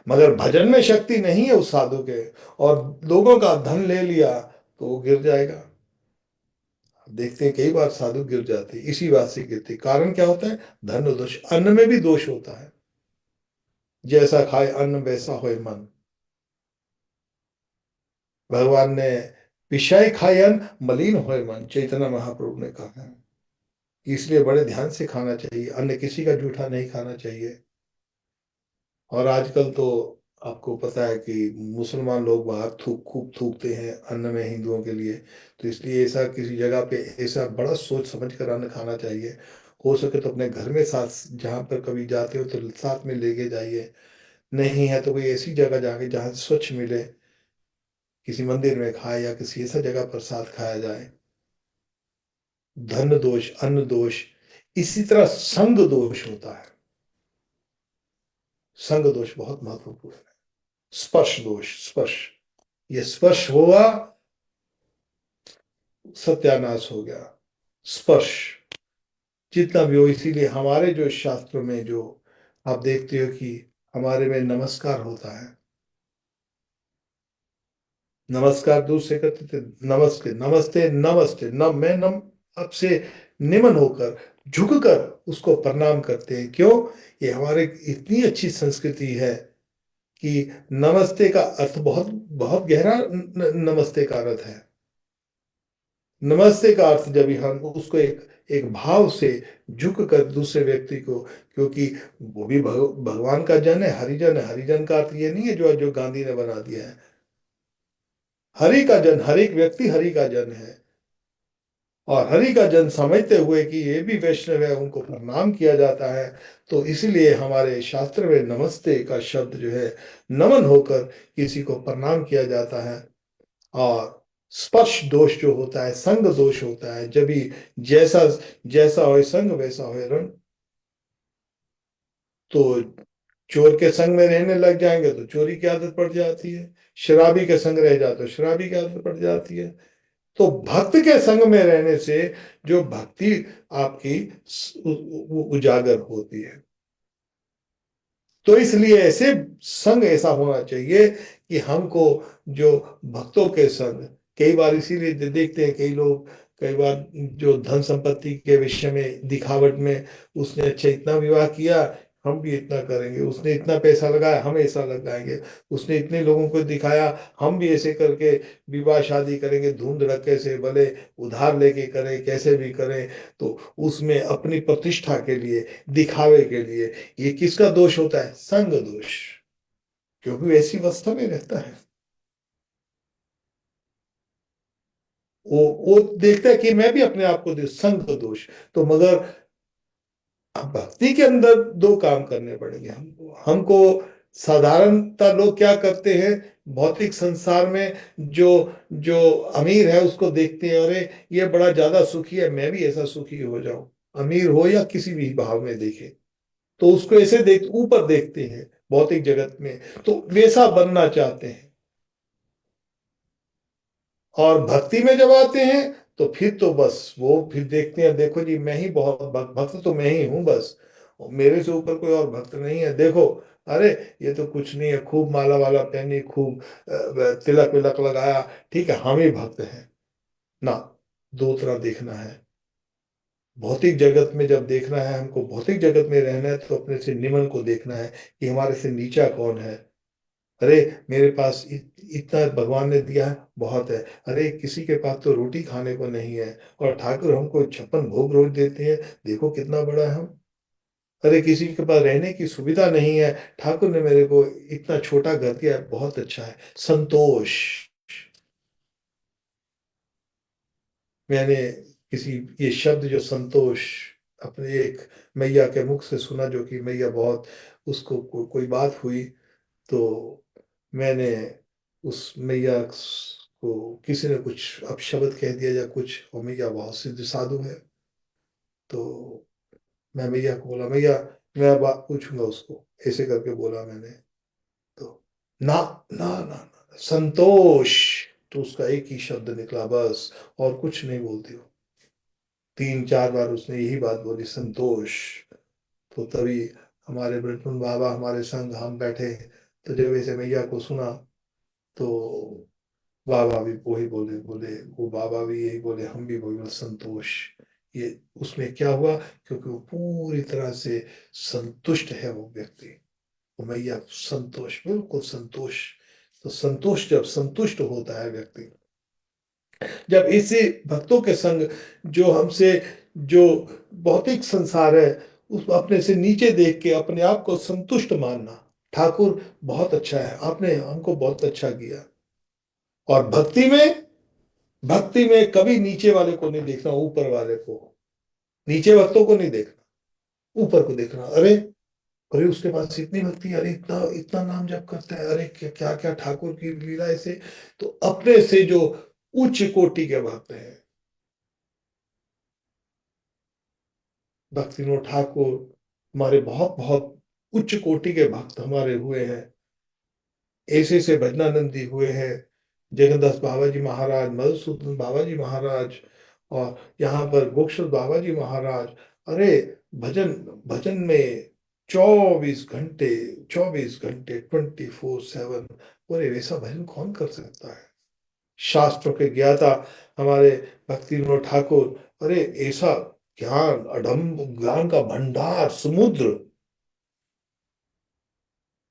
मगर भजन में शक्ति नहीं है उस साधु के, और लोगों का धन ले लिया, तो वो गिर जाएगा। देखते हैं कई बार साधु गिर जाते हैं, इसी बात से गिरते। कारण क्या होता है? धन दोष। अन्न में भी दोष होता है। जैसा खाए अन्न वैसा होए मन। भगवान ने विषय खाए अन्न मलिन होए मन, चैतन्य महाप्रभु ने कहा है। इसलिए बड़े ध्यान से खाना चाहिए, अन्न किसी का जूठा नहीं खाना चाहिए। और आजकल तो आपको पता है कि मुसलमान लोग बाहर थूक खूब थूकते हैं अन्न में हिंदुओं के लिए। तो इसलिए ऐसा किसी जगह पे ऐसा बड़ा सोच समझ कर अन्न खाना चाहिए। हो सके तो अपने घर में साथ, जहाँ पर कभी जाते हो तो साथ में लेके जाइए। नहीं है तो कोई ऐसी जगह जाके जहाँ स्वच्छ मिले, किसी मंदिर में खाए या किसी ऐसा जगह पर साथ खाया जाए। धन दोष, अन्न दोष। इसी तरह संग दोष होता है। संग दोष बहुत महत्वपूर्ण है। स्पर्श दोष, स्पर्श, ये स्पर्श हुआ, सत्यानाश हो गया। स्पर्श जितना भी हो, इसीलिए हमारे जो शास्त्रों में जो आप देखते हो कि हमारे में नमस्कार होता है। नमस्कार दूसरे करते थे, नमस्ते नमस्ते नमस्ते, नम मैं नम, अब से निमन होकर, झुककर उसको प्रणाम करते हैं। क्यों? ये हमारे इतनी अच्छी संस्कृति है कि नमस्ते का अर्थ बहुत बहुत गहरा नमस्ते का अर्थ है। नमस्ते का अर्थ जब हम उसको एक एक भाव से झुक कर दूसरे व्यक्ति को, क्योंकि वो भी भगवान का जन है, हरिजन है। हरिजन का अर्थ ये नहीं है जो जो गांधी ने बना दिया है। हरि का जन, हर एक व्यक्ति हरि का जन है। और हरि का जन समझते हुए कि ये भी वैष्णव है, उनको प्रणाम किया जाता है। तो इसलिए हमारे शास्त्र में नमस्ते का शब्द जो है, नमन होकर किसी को प्रणाम किया जाता है। और स्पर्श दोष जो होता है, संग दोष होता है। जब भी जैसा जैसा हो संग वैसा हो रंग। तो चोर के संग में रहने लग जाएंगे तो चोरी की आदत पड़ जाती है। शराबी के संग रह जाते तो शराबी की आदत पड़ जाती है। तो भक्त के संग में रहने से जो भक्ति आपकी उजागर होती है। तो इसलिए ऐसे संग ऐसा होना चाहिए कि हमको जो भक्तों के संग, कई बार इसीलिए देखते हैं कई लोग, कई बार जो धन संपत्ति के विषय में दिखावट में, उसने अच्छा इतना विवाह किया, हम भी इतना करेंगे, उसने इतना पैसा लगाया हम ऐसा लगाएंगे, उसने इतने लोगों को दिखाया, हम भी ऐसे करके विवाह शादी करेंगे धूम धड़क्के से, भले उधार लेके करें कैसे भी करें। तो उसमें अपनी प्रतिष्ठा के लिए, दिखावे के लिए, ये किसका दोष होता है? संग दोष। क्योंकि वैसी अवस्था में रहता है, वो देखता है कि मैं भी अपने आप को संग दोष। तो मगर अब भक्ति के अंदर दो काम करने पड़ेंगे हमको। साधारणतः लोग क्या करते हैं, भौतिक संसार में जो जो अमीर है उसको देखते हैं, अरे ये बड़ा ज्यादा सुखी है, मैं भी ऐसा सुखी हो जाऊं। अमीर हो या किसी भी भाव में देखे, तो उसको ऐसे देख ऊपर देखते हैं भौतिक जगत में, तो वैसा बनना चाहते हैं। और भक्ति में जब आते हैं तो फिर तो बस वो फिर देखते हैं, देखो जी मैं ही बहुत भक्त तो मैं ही हूं बस, मेरे से ऊपर कोई और भक्त नहीं है। देखो, अरे ये तो कुछ नहीं है, खूब माला वाला पहनी, खूब तिलक विलक लगाया, ठीक है हम ही भक्त हैं ना। दो तरह देखना है। भौतिक जगत में जब देखना है, हमको भौतिक जगत में रहना है, तो अपने से निम्न को देखना है कि हमारे से नीचा कौन है। अरे मेरे पास इतना भगवान ने दिया है, बहुत है। अरे किसी के पास तो रोटी खाने को नहीं है, और ठाकुर हमको 56 भोग रोज देते हैं, देखो कितना बड़ा है हम। अरे किसी के पास रहने की सुविधा नहीं है, ठाकुर ने मेरे को इतना छोटा घर दिया है, बहुत अच्छा है। संतोष। मैंने किसी ये शब्द जो संतोष अपने एक मैया के मुख से सुना, जो कि मैया बहुत उसको कोई बात हुई, तो मैंने उस मैया को किसी ने कुछ अपशब्द कह दिया या कुछ, और मैया बहुत सिद्ध साधु है। तो मैं मैया को बोला, मैया मैं बात पूछूंगा उसको, ऐसे करके बोला मैंने। तो ना ना ना ना, संतोष। तो उसका एक ही शब्द निकला बस, और कुछ नहीं बोलती हो। 3 4 बार उसने यही बात बोली, संतोष। तो तभी हमारे ब्रजमन बाबा हमारे संग हम बैठे, तो जब ऐसे मैया को सुना, तो बाबा भी वही बोले, बोले वो बाबा भी यही बोले, हम भी वही बोले, संतोष। ये उसमें क्या हुआ, क्योंकि वो पूरी तरह से संतुष्ट है वो व्यक्ति। वो मैया संतोष, बिल्कुल संतोष। तो संतोष, जब संतुष्ट होता है व्यक्ति, जब ऐसे भक्तों के संग, जो हमसे जो भौतिक संसार है, उस अपने से नीचे देख के अपने आप को संतुष्ट मानना, ठाकुर बहुत अच्छा है, आपने हमको बहुत अच्छा किया। और भक्ति में कभी नीचे वाले को नहीं देखना, ऊपर वाले को। नीचे भक्तों को नहीं देखना, ऊपर को देखना। अरे अरे उसके पास इतनी भक्ति, अरे इतना इतना नाम जप करता है, अरे क्या क्या क्या ठाकुर की लीला ऐसे। तो अपने से जो उच्च कोटि के भक्त हैं, भक्ति विनोद ठाकुर हमारे बहुत बहुत उच्च कोटि के भक्त हमारे हुए हैं। ऐसे से भजनानंद जी हुए हैं, जगन्नाथ बाबा जी महाराज, मधुसूदन बाबा जी महाराज, और यहाँ पर गोक्षल बाबा जी महाराज। अरे भजन भजन में 24 घंटे, 24 घंटे 24/7। अरे वैसा भजन कौन कर सकता है। शास्त्रों के ज्ञाता हमारे भक्ति विनोद ठाकुर, अरे ऐसा ज्ञान अडम्ब, ज्ञान का भंडार समुद्र।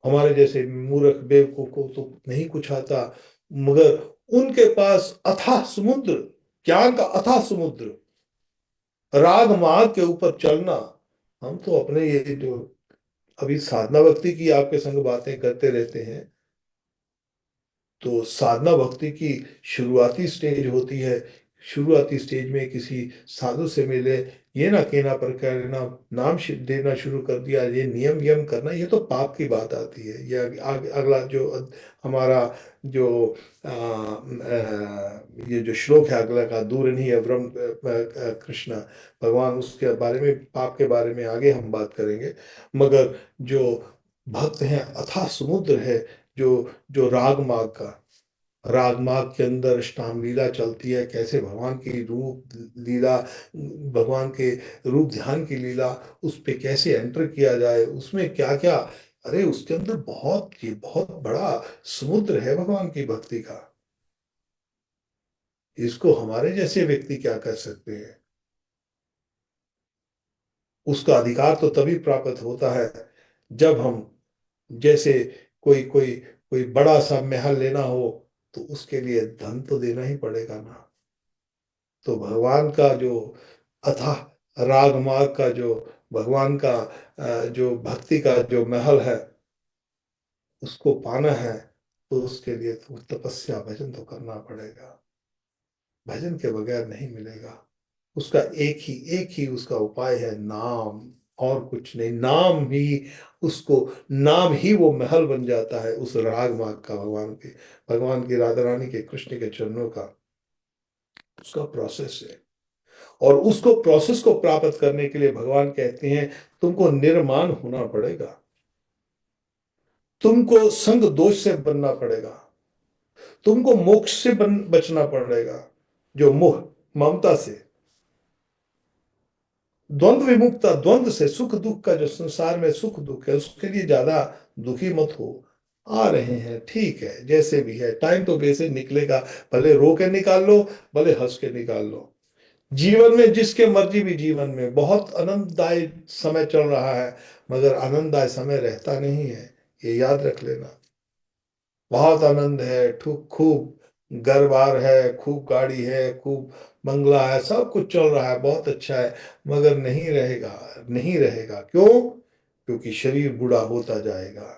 हमारे जैसे मूर्ख बेवकूफ को तो नहीं कुछ आता, मगर उनके पास अथाह समुद्र, ज्ञान का अथाह समुद्र, राग मार्ग के ऊपर चलना। हम तो अपने ये जो अभी साधना भक्ति की आपके संग बातें करते रहते हैं, तो साधना भक्ति की शुरुआती स्टेज होती है। शुरुआती स्टेज में किसी साधु से मिले, ये ना कहना पर करना, नाम देना शुरू कर दिया, ये नियम यम करना, ये तो पाप की बात आती है। ये अगला जो हमारा जो ये जो श्लोक है अगला का, दूर नहीं है ब्रह्म कृष्ण भगवान, उसके बारे में, पाप के बारे में आगे हम बात करेंगे। मगर जो भक्त हैं, अथाह समुद्र है, जो जो राग मार्ग का, राग मार्ग के अंदर अष्टांग लीला चलती है, कैसे भगवान की रूप लीला, भगवान के रूप ध्यान की लीला, उस पे कैसे एंटर किया जाए, उसमें क्या क्या। अरे उसके अंदर बहुत, ये बहुत बड़ा समुद्र है भगवान की भक्ति का। इसको हमारे जैसे व्यक्ति क्या कर सकते हैं। उसका अधिकार तो तभी प्राप्त होता है जब हम, जैसे कोई कोई कोई बड़ा सा महल लेना हो, तो उसके लिए धन तो देना ही पड़ेगा ना। तो भगवान का जो अथाह राग मार्ग का जो, भगवान का जो भक्ति का जो महल है, उसको पाना है, तो उसके लिए तो तपस्या भजन तो करना पड़ेगा। भजन के बगैर नहीं मिलेगा। उसका एक ही उसका उपाय है, नाम। और कुछ नहीं। उसको नाम ही वो महल बन जाता है उस राग मार्ग का, भगवान की राधा रानी के, कृष्ण के चरणों का, उसका प्रोसेस है। और उसको प्रोसेस को प्राप्त करने के लिए भगवान कहते हैं तुमको निर्माण होना पड़ेगा, तुमको संग दोष से बनना पड़ेगा, तुमको मोक्ष से बचना पड़ेगा, जो मोह, ममता से, द्वंद्व विमुक्ता, द्वंद्व से, सुख दुख का जो संसार में सुख दुख है उसके लिए ज्यादा दुखी मत हो। आ रहे हैं ठीक है, जैसे भी है, टाइम तो वैसे निकलेगा, भले रो के निकाल लो, भले हंस के निकाल लो। जीवन में जिसके मर्जी भी, जीवन में बहुत आनंददायी समय चल रहा है, मगर आनंददायी समय रहता नहीं है, ये याद रख लेना। बहुत आनंद है, खूब घर बार है, खूब गाड़ी है, खूब बंगला है, सब कुछ चल रहा है, बहुत अच्छा है, मगर नहीं रहेगा, नहीं रहेगा। क्यों? क्योंकि शरीर बूढ़ा होता जाएगा,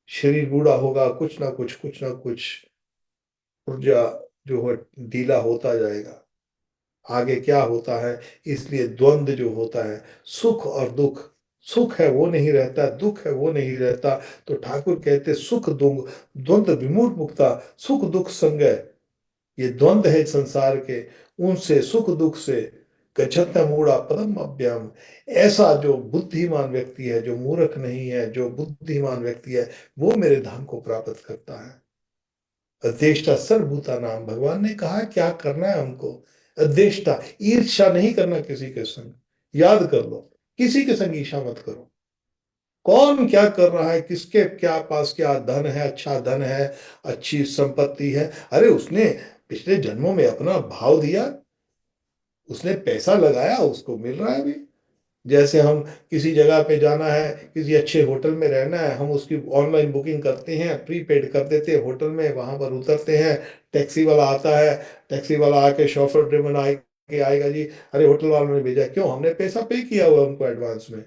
शरीर बूढ़ा होगा, कुछ ना कुछ ऊर्जा जो है ढीला होता जाएगा। आगे क्या होता है, इसलिए द्वंद्व जो होता है, सुख और दुख, सुख है वो नहीं रहता, दुख है वो नहीं रहता। तो ठाकुर कहते सुख दुख द्वंद्व विमूढ़ मुक्ता, सुख दुख संगय, ये द्वंद्व है संसार के, उनसे, सुख दुख से, गच्छत मूढ़ा पदम अभ्याम। ऐसा जो बुद्धिमान व्यक्ति है, जो मूर्ख नहीं है, जो बुद्धिमान व्यक्ति है, वो मेरे धाम को प्राप्त करता है। अध्येष्टा सर्वभूता नाम, भगवान ने कहा क्या करना है हमको। अध्येष्टा, ईर्ष्या नहीं करना किसी के संग, याद कर लो, किसी के संग ईर्ष्या मत करो। कौन क्या कर रहा है, किसके क्या पास क्या धन है, अच्छा धन है, अच्छी संपत्ति है, अरे उसने पिछले जन्मों में अपना भाव दिया, उसने पैसा लगाया, उसको मिल रहा है अभी। जैसे हम किसी जगह पे जाना है, किसी अच्छे होटल में रहना है, हम उसकी ऑनलाइन बुकिंग करते हैं, प्रीपेड कर देते हैं होटल में, वहां पर उतरते हैं, टैक्सी वाला आता है, टैक्सी वाला आके शॉफर ड्रिवन आएगा, आएगा जी, अरे होटल वालों ने भेजा, क्यों? हमने पैसा पे किया हुआ है उनको एडवांस में।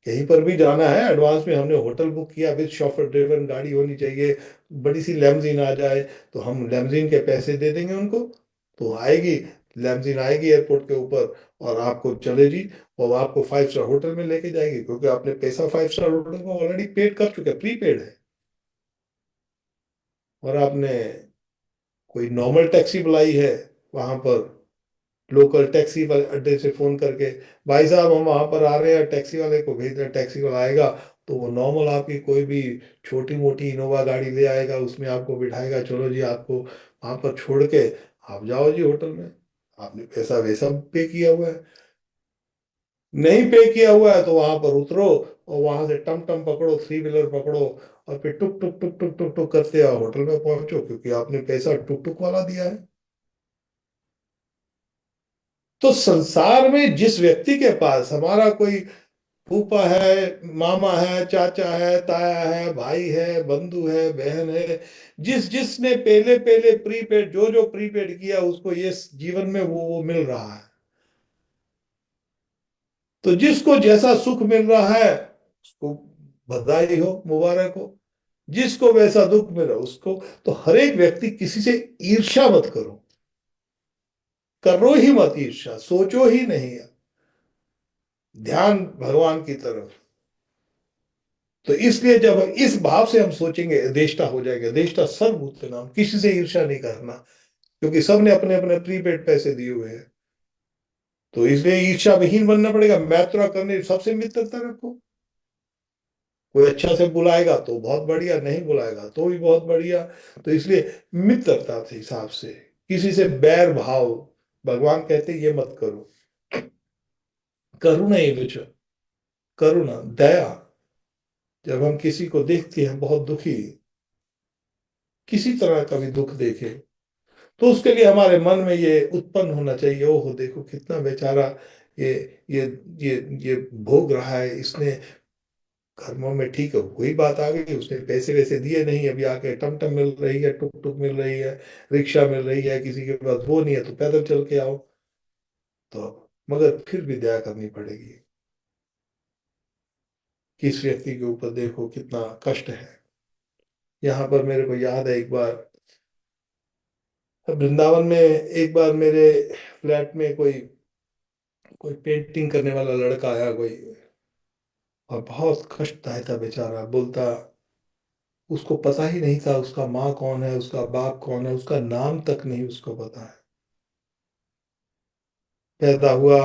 कहीं पर भी जाना है, एडवांस में हमने होटल बुक किया, विद शॉफर ड्रिवन गाड़ी होनी चाहिए, बड़ी सी लैम्बोर्गिनी आ जाए तो हम लैम्बोर्गिनी के पैसे दे देंगे उनको, तो आएगी, लैम्बोर्गिनी आएगी एयरपोर्ट के ऊपर, और आपको चले जी, और आपको 5 स्टार होटल में लेके जाएगी, क्योंकि आपने पैसा 5 स्टार होटल को ऑलरेडी पेड कर चुके, प्रीपेड है। और आपने कोई नॉर्मल टैक्सी बुलाई है, वहां पर लोकल टैक्सी वाले अड्डे से फोन करके, भाई साहब हम वहां पर आ रहे हैं, टैक्सी वाले को भेज रहे, टैक्सी वाला आएगा, तो वो नॉर्मल आपकी कोई भी छोटी मोटी इनोवा गाड़ी ले आएगा, उसमें आपको बिठाएगा, चलो जी आपको वहां पर छोड़ के आप जाओ जी होटल में, आपने पैसा वैसा पे किया हुआ है। नहीं पे किया हुआ है तो वहां पर उतरो, और वहां से टम टम पकड़ो, 3 व्हीलर पकड़ो, और फिर टुक टुक टुक टुक टुक टुक करते आओ होटल में पहुंचो, क्योंकि आपने पैसा टुक टुक वाला दिया है। तो संसार में जिस व्यक्ति के पास, हमारा कोई फूफा है, मामा है, चाचा है, ताया है, भाई है, बंधु है, बहन है, जिस जिसने पहले पहले प्रीपेड, जो जो प्रीपेड किया, उसको ये जीवन में वो मिल रहा है। तो जिसको जैसा सुख मिल रहा है उसको बधाई हो, मुबारक हो, जिसको वैसा दुख मिला उसको। तो हर एक व्यक्ति, किसी से ईर्ष्या मत करो, करो ही मत ईर्ष्या, सोचो ही नहीं, ध्यान भगवान की तरफ। तो इसलिए जब इस भाव से हम सोचेंगे, देष्टा हो जाएगा, देष्टा सर्वभूत नाम, किसी से ईर्ष्या नहीं करना, क्योंकि सबने अपने अपने प्रीपेड पैसे दिए हुए हैं। तो इसलिए ईर्ष्या विहीन बनना पड़ेगा, मैत्रा करने, सबसे मित्रता रखो। कोई अच्छा से बुलाएगा तो बहुत बढ़िया, नहीं बुलाएगा तो भी बहुत बढ़िया। तो इसलिए मित्रता के हिसाब से, किसी से बैर भाव, भगवान कहते ये मत करो। करुणा ये विच, करुणा, दया, जब हम किसी को देखते हैं बहुत दुखी, किसी तरह का भी दुख देखे, तो उसके लिए हमारे मन में ये उत्पन्न होना चाहिए, ओहो देखो कितना बेचारा, ये ये ये ये भोग रहा है, इसने कर्मों में, ठीक है कोई बात आ गई, उसने पैसे वैसे दिए नहीं, अभी आके टमटम मिल रही है, टुक टुक मिल रही है, रिक्शा मिल रही है, किसी के पास वो नहीं है तो पैदल चल के आओ। तो मगर फिर भी दया करनी पड़ेगी, किस व्यक्ति के ऊपर देखो कितना कष्ट है। यहाँ पर मेरे को याद है एक बार, वृंदावन में एक बार मेरे फ्लैट में कोई कोई पेंटिंग करने वाला लड़का आया कोई, और बहुत कष्टदायक था बेचारा, बोलता उसको पता ही नहीं था उसका माँ कौन है, उसका बाप कौन है, उसका नाम तक नहीं उसको पता है। पैदा हुआ,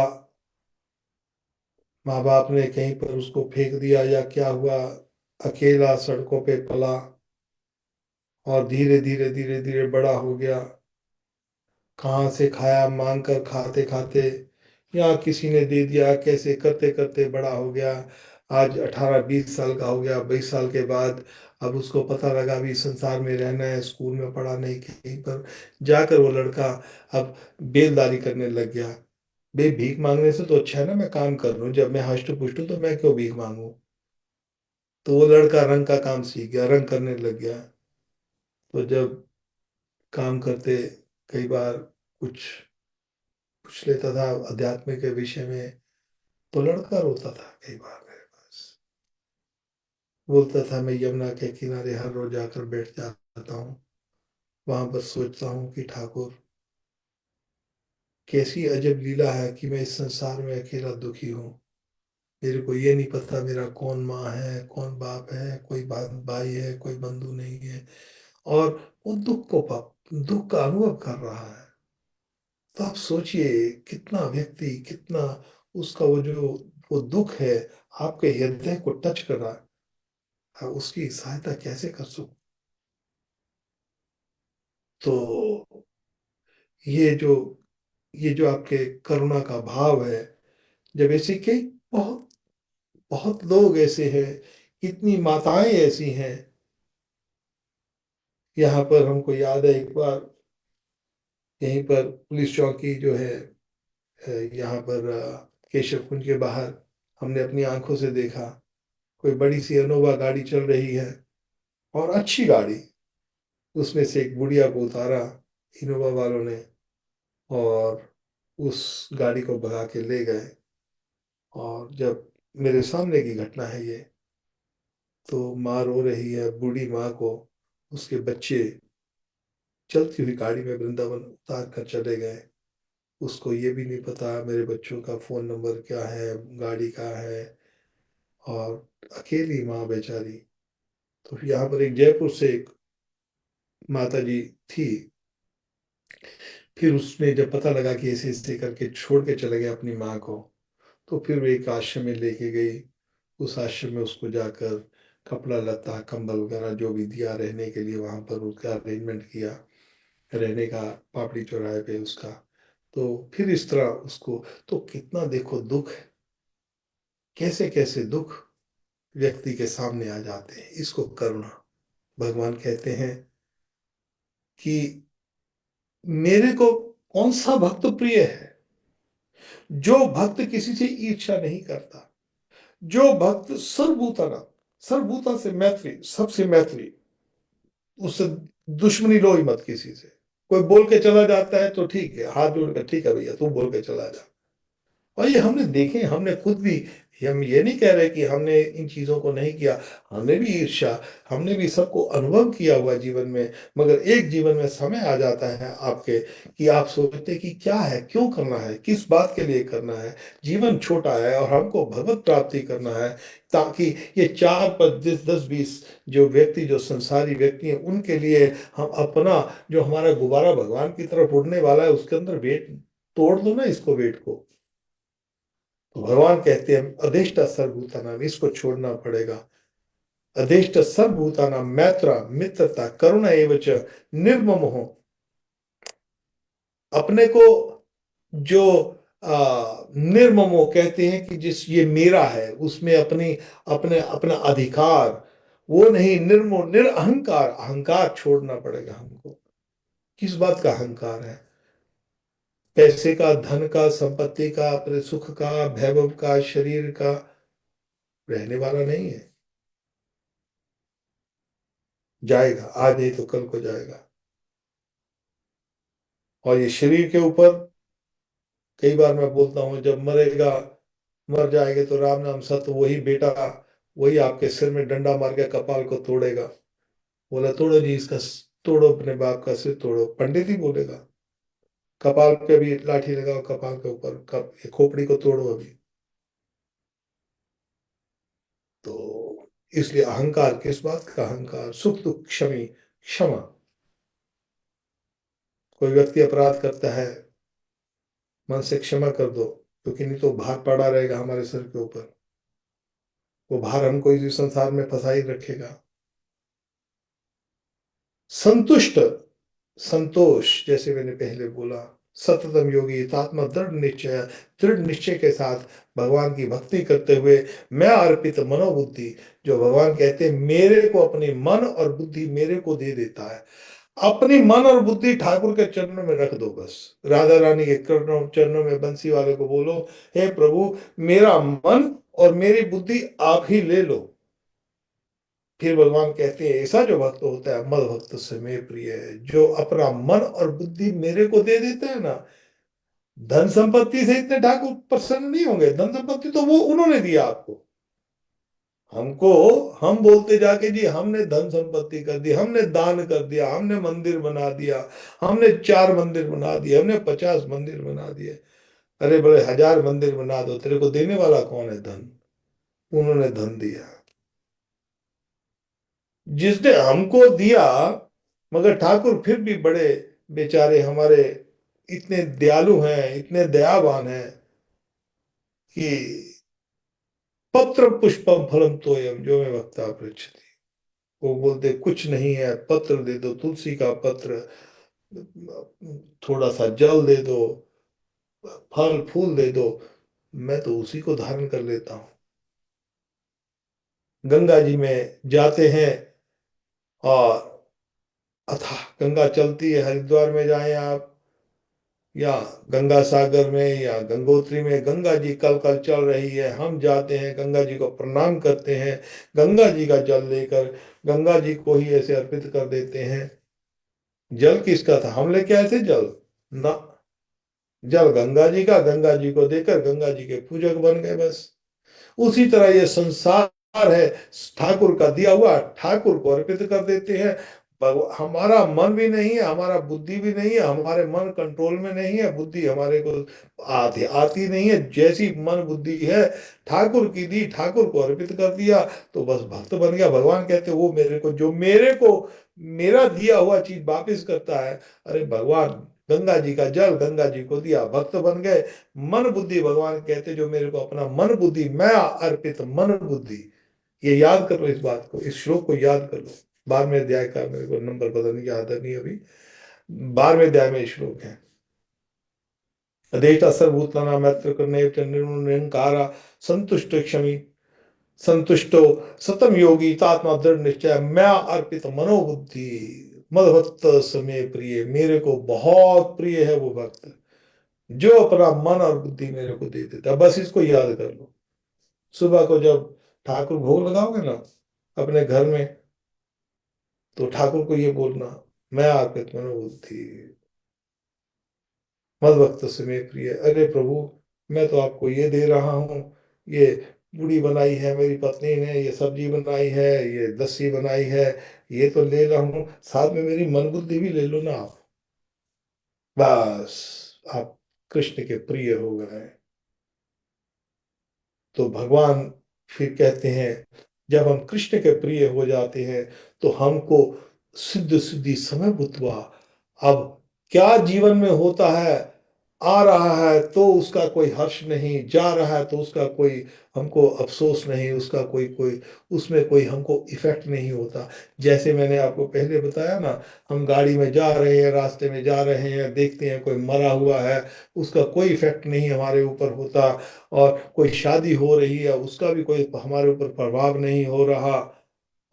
माँ बाप ने कहीं पर उसको फेंक दिया या क्या हुआ, अकेला सड़कों पे पला, और धीरे धीरे धीरे धीरे बड़ा हो गया। कहाँ से खाया, मांग कर खाते खाते, या किसी ने दे दिया, कैसे करते करते बड़ा हो गया। आज 18-20 साल का हो गया, 22 साल के बाद अब उसको पता लगा भी संसार में रहना है, स्कूल में पढ़ा नहीं कहीं पर, जाकर वो लड़का अब बेलदारी करने लग गया। बे भीख मांगने से तो अच्छा है ना मैं काम कर लूं, जब मैं हष्ट पुष्ट हूं तो मैं क्यों भीख मांगू। तो वो लड़का रंग का काम सीख गया, रंग करने लग गया। तो जब काम करते, कई बार कुछ पूछ लेता था अध्यात्म के विषय में, तो लड़का रोता था कई बार मेरे पास, बोलता था मैं यमुना के किनारे हर रोज आकर बैठ जाता हूँ, वहां पर सोचता हूँ कि ठाकुर, कैसी अजब लीला है कि मैं इस संसार में अकेला दुखी हूँ। मेरे को ये नहीं पता मेरा कौन माँ है, कौन बाप है, कोई भाई है, कोई बंधु नहीं है। और वो दुख का अनुभव कर रहा है। तो आप सोचिए कितना व्यक्ति, कितना उसका वो जो वो दुख है आपके हृदय को टच कर रहा है, आप उसकी सहायता कैसे कर सकते। तो ये जो ये जो आपके करुणा का भाव है, जब ऐसे कई बहुत बहुत लोग ऐसे हैं, कितनी माताएं ऐसी हैं। यहाँ पर हमको याद है एक बार, यहीं पर पुलिस चौकी जो है, यहाँ पर केशव कुंज के बाहर, हमने अपनी आंखों से देखा, कोई बड़ी सी इनोवा गाड़ी चल रही है, और अच्छी गाड़ी, उसमें से एक बुढ़िया को उतारा इनोवा वालों ने, और उस गाड़ी को भगा के ले गए। और जब मेरे सामने की घटना है ये, तो माँ रो रही है, बूढ़ी माँ को उसके बच्चे चलती हुई गाड़ी में वृंदावन उतार कर चले गए। उसको ये भी नहीं पता मेरे बच्चों का फोन नंबर क्या है, गाड़ी का है, और अकेली माँ बेचारी। तो यहाँ पर एक जयपुर से एक माता जी थी, फिर उसने जब पता लगा कि ऐसे ऐसे करके छोड़ के चले गए अपनी माँ को, तो फिर वो एक आश्रम में लेके गई। उस आश्रम में उसको जाकर कपड़ा लत्ता कंबल वगैरह जो भी दिया, रहने के लिए वहां पर उसका अरेंजमेंट किया, रहने का, पापड़ी चौराहे पे उसका। तो फिर इस तरह उसको, तो कितना देखो दुख, कैसे कैसे दुख व्यक्ति के सामने आ जाते हैं, इसको करुणा। भगवान कहते हैं कि मेरे को कौन सा भक्त प्रिय है, जो भक्त किसी से ईर्ष्या नहीं करता, जो भक्त सर्वभूताना, सर्वभूता से मैत्री, सबसे मैत्री, उससे दुश्मनी लो ही मत किसी से। कोई बोल के चला जाता है तो ठीक है, हाथ जोड़ कर ठीक है भैया तू बोल के चला जा। और ये हमने देखे, हमने खुद भी, हम ये नहीं कह रहे कि हमने इन चीजों को नहीं किया, हमने भी ईर्ष्या, हमने भी सबको अनुभव किया हुआ जीवन में। मगर एक जीवन में समय आ जाता है आपके, कि आप सोचते कि क्या है, क्यों करना है, किस बात के लिए करना है। जीवन छोटा है और हमको भगवत प्राप्ति करना है, ताकि ये 4, 5, 10, 10, 20 जो व्यक्ति, जो संसारी व्यक्ति हैं, उनके लिए हम अपना, जो हमारा गुब्बारा भगवान की तरफ उड़ने वाला है, उसके अंदर वेट तोड़ दो ना, इसको वेट को। तो भगवान कहते हैं अधेष्ट सर्वभूतानाम, इसको छोड़ना पड़ेगा। अधेष्ट सर्वभूतानाम मैत्रा मित्रता करुणा एवच निर्मम हो। अपने को जो निर्ममो कहते हैं कि जिस ये मेरा है, उसमें अपनी, अपने अपना अधिकार, वो नहीं, निर्मो निरअहंकार, अहंकार छोड़ना पड़ेगा हमको। किस बात का अहंकार है? पैसे का, धन का, संपत्ति का, अपने सुख का, वैभव का, शरीर का, रहने वाला नहीं है, जाएगा, आज नहीं तो कल को जाएगा। और ये शरीर के ऊपर, कई बार मैं बोलता हूँ जब मरेगा, मर जाएंगे तो राम नाम सत्य, वही बेटा, वही आपके सिर में डंडा मार के कपाल को तोड़ेगा। बोला तोड़ो जी इसका तोड़ो, अपने बाप का सिर तोड़ो, पंडित ही बोलेगा। कपाल पे भी लाठी लगाओ, कपाल के ऊपर खोपड़ी को तोड़ो अभी। तो इसलिए अहंकार, किस बात का अहंकार? सुख दुख क्षमी, क्षमा। कोई व्यक्ति अपराध करता है, मन से क्षमा कर दो, क्योंकि नहीं तो भार पड़ा रहेगा हमारे सर के ऊपर। वो भार हमको इस संसार में फंसा ही रखेगा। संतुष्ट, संतोष, जैसे मैंने पहले बोला, सततम योगी आत्मा दृढ़ निश्चय, दृढ़ निश्चय के साथ भगवान की भक्ति करते हुए, मैं अर्पित मनोबुद्धि, जो भगवान कहते हैं मेरे को अपनी मन और बुद्धि मेरे को दे देता है। अपनी मन और बुद्धि ठाकुर के चरणों में रख दो बस। राधा रानी के चरणों में बंसी वाले को बोलो, हे प्रभु, मेरा मन और मेरी बुद्धि आप ही ले लो। फिर भगवान कहते हैं ऐसा जो भक्त होता है, मद भक्त से मैं प्रिय है, जो अपना मन और बुद्धि मेरे को दे देता है ना। धन संपत्ति से इतने ठाकुर प्रसन्न नहीं होंगे, धन संपत्ति तो वो उन्होंने दिया आपको। हमको, हम बोलते जाके जी हमने धन संपत्ति कर दी, हमने दान कर दिया, हमने मंदिर बना दिया, हमने 4 मंदिर बना दिए, हमने 50 मंदिर बना दिए। अरे बड़े 1000 मंदिर बना दो, तेरे को देने वाला कौन है धन? उन्होंने धन दिया, जिसने हमको दिया। मगर ठाकुर फिर भी बड़े बेचारे हमारे इतने दयालु हैं, इतने दयावान हैं कि पत्र पुष्पम फलम तोयम जो में वक्ता पृच्छति। वो बोलते कुछ नहीं है, पत्र दे दो, तुलसी का पत्र, थोड़ा सा जल दे दो, फल फूल दे दो, मैं तो उसी को धारण कर लेता हूँ। गंगा जी में जाते हैं और अथाह गंगा चलती है, हरिद्वार में जाएं आप, या गंगा सागर में या गंगोत्री में, गंगा जी कल कल चल रही है, हम जाते हैं गंगा जी को प्रणाम करते हैं, गंगा जी का जल लेकर गंगा जी को ही ऐसे अर्पित कर देते हैं। जल किसका था? हम लेके आए थे जल ना, जल गंगा जी का, गंगा जी को देकर गंगा जी के पूजक बन गए बस। उसी तरह ये संसार है, ठाकुर का दिया हुआ, ठाकुर को अर्पित कर देते हैं। हमारा मन भी नहीं है, हमारा बुद्धि भी नहीं है, हमारे मन कंट्रोल में नहीं है, बुद्धि हमारे को आती आती नहीं है। जैसी मन बुद्धि है ठाकुर की दी, ठाकुर को अर्पित कर दिया, तो बस भक्त बन गया। भगवान कहते वो मेरे को, जो मेरे को मेरा दिया हुआ चीज वापिस करता है। अरे भगवान, गंगा जी का जल गंगा जी को दिया, भक्त बन गए। मन बुद्धि, भगवान कहते जो मेरे को अपना मन बुद्धि, मैं अर्पित मन बुद्धि, ये याद करो, इस बात को, इस श्लोक को याद कर लो। 12वें अध्याय का, मेरे को नंबर बदलने की आदत नहीं अभी, 12वें अध्याय में श्लोक है। अदेष्टा सर्वभूतानां मैत्र करने निरंकारा संतुष्ट क्षमी, संतुष्टो सतम योगी तात्मा दृढ़ निश्चय, मैं अर्पित मनोबुद्धि, मदभक्त समय प्रिय, मेरे को बहुत प्रिय है वो भक्त जो अपना मन और बुद्धि मेरे को दे देता है। बस इसको याद कर लो। सुबह को जब ठाकुर भोग लगाओगे ना अपने घर में, तो ठाकुर को ये बोलना, मैं अर्पित मनोबुद्धि मद भक्त समय प्रिय। अरे प्रभु, मैं तो आपको ये दे रहा हूँ, ये पूड़ी बनाई है मेरी पत्नी ने, ये सब्जी बनाई है, ये लस्सी बनाई है, ये तो ले रहा हूँ, साथ में मेरी मन बुद्धि भी ले लो ना आप। बस आप कृष्ण के प्रिय हो गए। तो भगवान फिर कहते हैं, जब हम कृष्ण के प्रिय हो जाते हैं तो हमको सिद्ध सिद्धि समय भूतवा। अब क्या जीवन में होता है, आ रहा है तो उसका कोई हर्ष नहीं, जा रहा है तो उसका कोई हमको अफसोस नहीं, उसका कोई कोई उसमें कोई हमको इफेक्ट नहीं होता। जैसे मैंने आपको पहले बताया ना, हम गाड़ी में जा रहे हैं, रास्ते में जा रहे हैं, देखते हैं कोई मरा हुआ है, उसका कोई इफेक्ट नहीं हमारे ऊपर होता। और कोई शादी हो रही है, उसका भी कोई हमारे ऊपर प्रभाव नहीं हो रहा।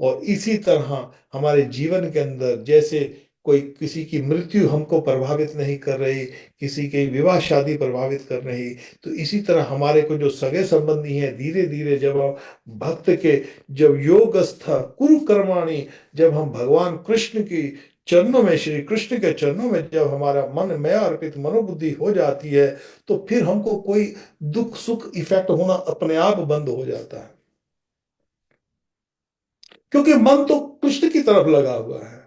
और इसी तरह हमारे जीवन के अंदर जैसे कोई किसी की मृत्यु हमको प्रभावित नहीं कर रही, किसी की विवाह शादी प्रभावित कर रही, तो इसी तरह हमारे को जो सगे संबंधी हैं, धीरे धीरे जब हम भक्त के, जब योगस्थ कुरु कर्माणि, जब हम भगवान कृष्ण की चरणों में, श्री कृष्ण के चरणों में जब हमारा मन में अर्पित मनोबुद्धि हो जाती है, तो फिर हमको कोई दुख सुख इफेक्ट होना अपने आप बंद हो जाता है। क्योंकि मन तो कृष्ण की तरफ लगा हुआ है,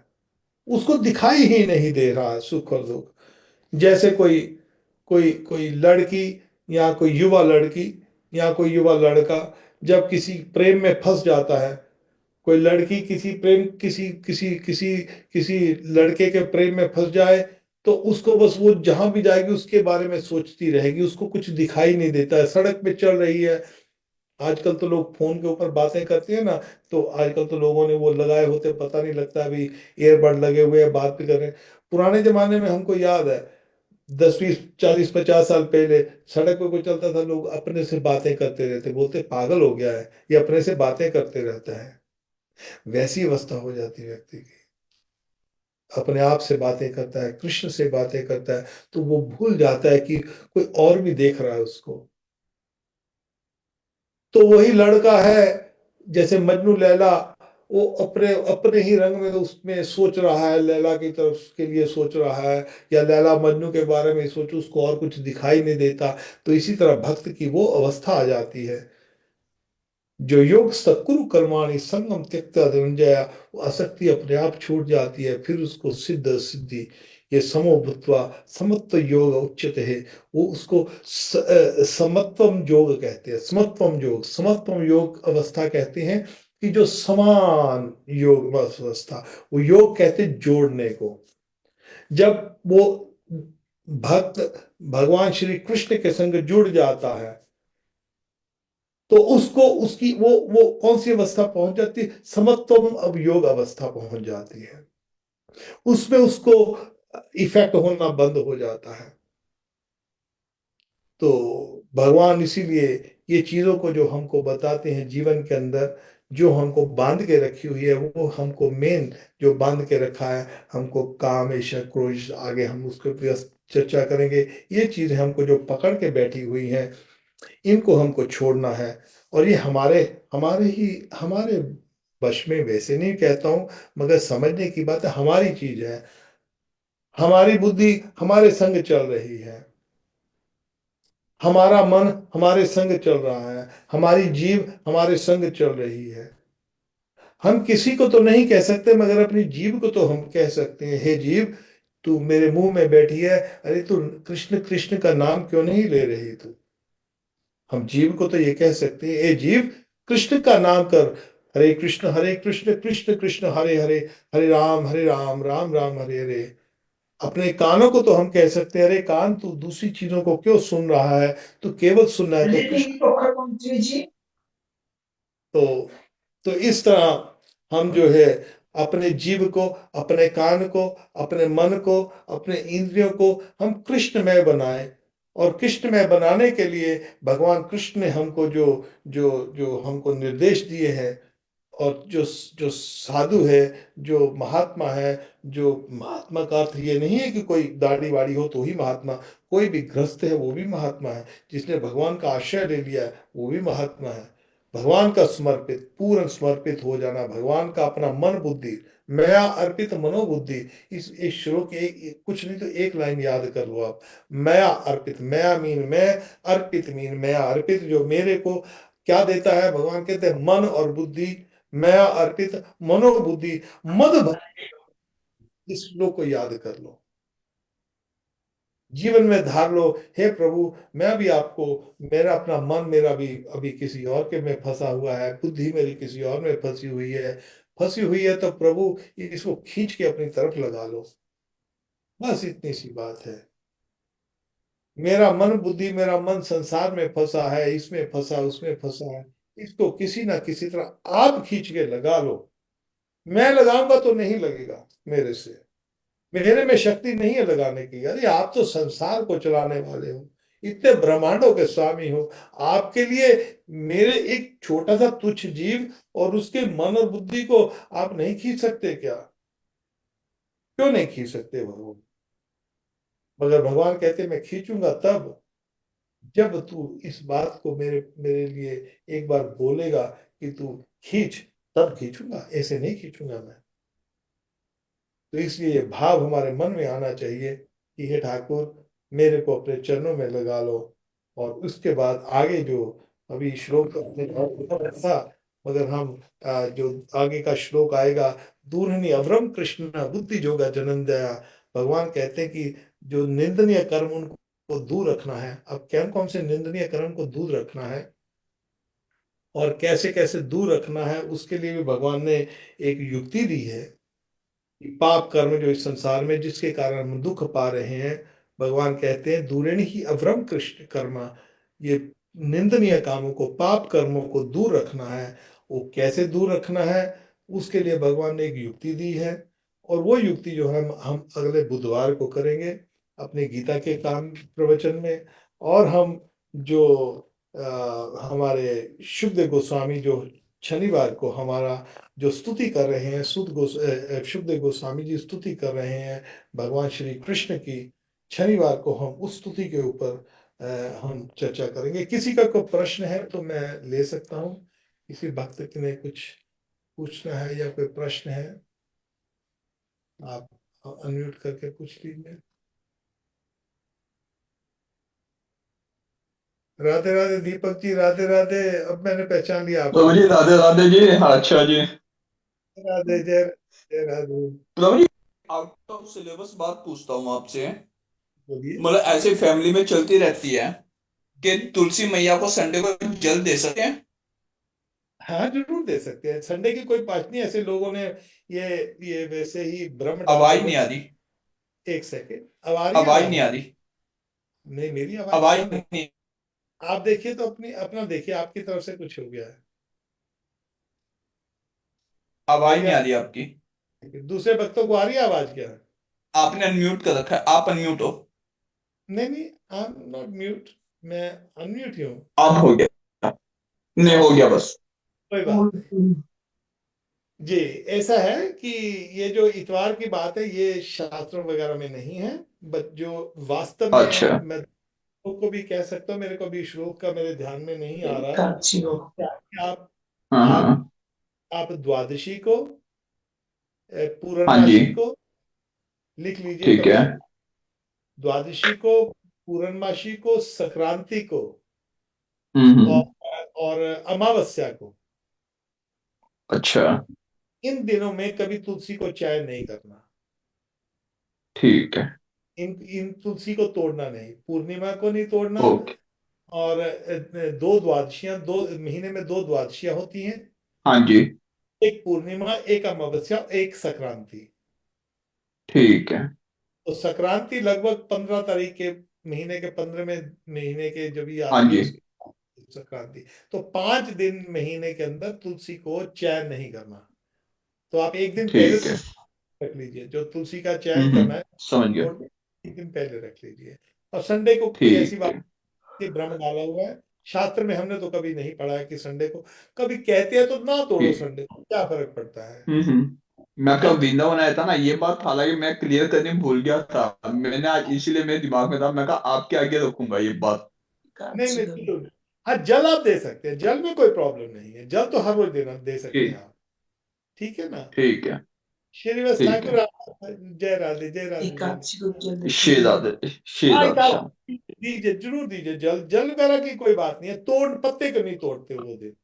उसको दिखाई ही नहीं दे रहा है सुख और दुख। जैसे कोई कोई कोई लड़की या कोई युवा लड़की या कोई युवा लड़का जब किसी प्रेम में फंस जाता है, कोई लड़की किसी लड़के के प्रेम में फंस जाए, तो उसको बस वो जहां भी जाएगी उसके बारे में सोचती रहेगी, उसको कुछ दिखाई नहीं देता है। सड़क पे चल रही है, आजकल तो लोग फोन के ऊपर बातें करते हैं ना, तो आजकल तो लोगों ने वो लगाए होते, पता नहीं लगता अभी ईयरबड लगे हुए हैं, बात भी कर रहे हैं। पुराने जमाने में हमको याद है, 10 20 40 50 साल पहले सड़क पे कोई चलता था, लोग अपने से बातें करते रहते, बोलते पागल हो गया है, ये अपने से बातें करते रहता है। वैसी अवस्था हो जाती है व्यक्ति की, अपने आप से बातें करता है, कृष्ण से बातें करता है, तो वो भूल जाता है कि कोई और भी देख रहा है उसको। तो वही लड़का है, जैसे मजनू लैला, वो अपने अपने ही रंग में उसमें सोच रहा है, लैला की तरफ के लिए सोच रहा है, या लैला मजनू के बारे में सोच, उसको और कुछ दिखाई नहीं देता। तो इसी तरह भक्त की वो अवस्था आ जाती है, जो योग सत्कुरु कर्माणि संगम त्यक्ता धनंजया, वो आसक्ति अपने आप छूट जाती है, फिर उसको सिद्ध सिद्धि, ये समो भूत्वा समत्व योग उच्यते है। वो उसको समत्वम योग कहते हैं, समत्वम योग अवस्था कहते हैं, कि जो समान योग अवस्था, वो योग कहते हैं जोड़ने को। जब वो भक्त भगवान श्री कृष्ण के संग जुड़ जाता है, तो उसको उसकी वो कौन सी अवस्था पहुंच जाती है, समत्वम अब योग अवस्था पहुंच जाती है। उसमें उसको इफेक्ट होना बंद हो जाता है। तो भगवान इसीलिए ये चीजों को जो हमको बताते हैं जीवन के अंदर, जो हमको बांध के रखी हुई है, वो हमको मेन जो बांध के रखा है, हमको काम ऐशा क्रोध, आगे हम उसके ऊपर चर्चा करेंगे। ये चीजें हमको जो पकड़ के बैठी हुई हैं, इनको हमको छोड़ना है। और ये हमारे हमारे वश में, वैसे नहीं कहता हूं, मगर समझने की बात है, हमारी चीज है। हमारी बुद्धि हमारे संग चल रही है, हमारा मन हमारे संग चल रहा है, हमारी जीव हमारे संग चल रही है। हम किसी को तो नहीं कह सकते, मगर अपनी जीव को तो हम कह सकते हैं, हे जीव, तू मेरे मुंह में बैठी है, अरे तू कृष्ण कृष्ण का नाम क्यों नहीं ले रही तू। हम जीव को तो ये कह सकते हैं, ए जीव, कृष्ण का नाम कर, हरे कृष्ण कृष्ण कृष्ण हरे हरे, हरे राम राम राम हरे हरे। अपने कानों को तो हम कह सकते हैं, अरे कान, तू दूसरी चीजों को क्यों सुन रहा है, तू केवल सुनना है तो कृष्ण। तो तो इस तरह हम जो है अपने जीव को, अपने कान को, अपने मन को, अपने इंद्रियों को हम कृष्णमय बनाएं। और कृष्णमय बनाने के लिए भगवान कृष्ण ने हमको जो जो जो हमको निर्देश दिए हैं, और जो जो साधु है, जो महात्मा है, जो महात्मा का अर्थ ये नहीं है कि कोई दाढ़ी वाड़ी हो तो ही महात्मा, कोई भी गृहस्थ है वो भी महात्मा है, जिसने भगवान का आश्रय ले लिया है वो भी महात्मा है। भगवान का समर्पित, पूर्ण समर्पित हो जाना, भगवान का अपना मन बुद्धि, मया अर्पित मनोबुद्धि। इस श्लोक के कुछ नहीं तो एक लाइन याद कर लो आप, मया अर्पित, मया मीन मैं, अर्पित मीन मया अर्पित, जो मेरे को क्या देता है, भगवान कहते हैं मन और बुद्धि, मया अर्पित मनोबुद्धि मद भक्ति। इस श्लोक को याद कर लो, जीवन में धार लो, हे प्रभु, मैं भी आपको, मेरा अपना मन मेरा भी अभी किसी और के में फंसा हुआ है, बुद्धि मेरी किसी और में फंसी हुई है, तो प्रभु इसको खींच के अपनी तरफ लगा लो। बस इतनी सी बात है। मेरा मन संसार में फंसा है, इसमें फंसा, उसमें फंसा है, इसको किसी ना किसी तरह आप खींच के लगा लो। मैं लगाऊंगा तो नहीं लगेगा मेरे से, मेरे में शक्ति नहीं है लगाने की। अरे आप तो संसार को चलाने वाले हो, इतने ब्रह्मांडों के स्वामी हो, आपके लिए मेरे एक छोटा सा तुच्छ जीव और उसके मन और बुद्धि को आप नहीं खींच सकते क्या? क्यों नहीं खींच सकते भगवान? मगर भगवान कहते मैं खींचूंगा तब, जब तू इस बात को मेरे मेरे लिए एक बार बोलेगा कि तू खींच, तब खींचूंगा, ऐसे नहीं खींचूंगा मैं। तो इसलिए ये भाव हमारे मन में आना चाहिए कि हे ठाकुर, मेरे को अपने चरणों में लगा लो। और उसके बाद आगे जो अभी श्लोक अपने था, मगर हम जो आगे का श्लोक आएगा, दूरनी अवरम कृष्ण बुद्धि जोगा जनन दया। भगवान कहते हैं कि जो निंदनीय कर्म उनको दूर रखना है। अब कौन कौन से निंदनीय कर्म को दूर रखना है और कैसे कैसे दूर रखना है, उसके लिए भी भगवान ने एक युक्ति दी है। कि पाप कर्म जो इस संसार में जिसके कारण हम दुख पा रहे हैं, भगवान कहते हैं दूरेण ही अवरम कृष्ण कर्मा। ये निंदनीय कामों को, पाप कर्मों को दूर रखना है। वो कैसे दूर रखना है, उसके लिए भगवान ने एक युक्ति दी है। और वो युक्ति जो है हम अगले बुधवार को करेंगे अपने गीता के काम प्रवचन में। और हम जो हमारे शुद्ध गोस्वामी जो शनिवार को हमारा जो स्तुति कर रहे हैं, शुद्ध गोस्वामी जी स्तुति कर रहे हैं भगवान श्री कृष्ण की। शनिवार को हम उस स्तुति के ऊपर हम चर्चा करेंगे। किसी का कोई प्रश्न है तो मैं ले सकता हूँ। किसी भक्त ने कुछ पूछना है या कोई प्रश्न है, आप अनम्यूट करके पूछ लीजिए। राधे राधे दीपक जी, राधे राधे। अब मैंने पहचान लिया प्रभु आपको। जी राधे राधे जी। हाँ, अच्छा जी। राधे, जय जय राधे। प्रभु जी, आउट ऑफ सिलेबस बात पूछता हूँ आपसे। बोलिए। मतलब ऐसे फैमिली में चलती रहती है कि तुलसी मैया को संडे को जल दे सकते हैं। हाँ, जरूर दे सकते हैं, संडे की कोई बात नहीं। ऐसे लोगों ने ये ये वैसे ही भ्रम डाले आवाज हुए। नहीं आ रही। एक सेकेंड, अब आ रही है आवाज आवाज? नहीं आ रही। नहीं, मेरी आवाज आवाज फुल है। नहीं। आप देखिए तो अपनी अपना देखिए, आपकी तरफ से कुछ हो गया है। आवाज मेरी नहीं आ रही आपकी। दूसरे वक्तों को आ रही है आवाज क्या? आपने अनम्यूट कर रखा है, आप अनम्यूट हो। नहीं नहीं, आई एम नॉट म्यूट। मैं अनम्यूट ही हूँ। आप हो गया। नहीं, हो हाँ, गया बस। कोई बात नहीं। जी, ऐसा है कि ये जो इतवार की बात है ये शास्त्रों वगैरह में नहीं है। बट जो वास्तव अच्छा। में मैं को भी कह सकता हूँ, मेरे को भी श्लोक का मेरे ध्यान में नहीं आ रहा है। क्या कि हाँ आप हाँ। आप द्वादशी को, हाँ जी। पूर्णमासी को लिख लीजिए ठीक है। कभी। द्वादशी को, पूर्णमासी को, संक्रांति को, और हम्म। और अमावस्या को। अच्छा। इन दिनों में कभी तुलसी को चयन नहीं करना। ठीक है। इन इन तुलसी को तोड़ना नहीं, पूर्णिमा को नहीं तोड़ना। ओके। और दो द्वादशियां, दो महीने में दो द्वादशियां होती हैं। हाँ जी। एक पूर्णिमा, एक अमावस्या, एक संक्रांति। ठीक है। तो संक्रांति लगभग 15 तारीख के, महीने के 15वें महीने के जब भी हाँ आती है जी। उसकी संक्रांति। तो 5 दिन महीने के अंदर तुलसी को चयन नहीं करना। तो आप एक दिन पहले ठीक है। रख लीजिए, जो तुलसी का चयन करना है समझ गया। तो एक दिन पहले रख लीजिए। और संडे को कोई ऐसी ठीक बात है। नहीं, भ्रम डाला हुआ है। शास्त्र में हमने तो कभी नहीं पढ़ा है कि संडे को, कभी कहते हैं तो ना तोड़ो ठीक। संडे को, क्या फर्क पड़ता है? मैं कब हम तो वृंदावन आया था ना, ये बात हालांकि मैं क्लियर करने भूल गया था। मैंने आज इसीलिए मेरे दिमाग में था, मैं कहा आपके आगे रखूंगा ये बात। नहीं नहीं, जरूर। हाँ, जल आप दे सकते हैं, जल में कोई प्रॉब्लम नहीं है, जल तो हर रोज देना दे सकते हैं ठीक। आप। ठीक है ना? ठीक है। श्रीनिवास ठीक ठाकुर है। जय राधे, जय राधे, जय राधे। श्री राधे। श्री हाँ, राधे श्याम। दीजिए, जरूर दीजिए। जल जल वगैरह की कोई बात नहीं है, तोड़ पत्ते को नहीं तोड़ते वो दिन।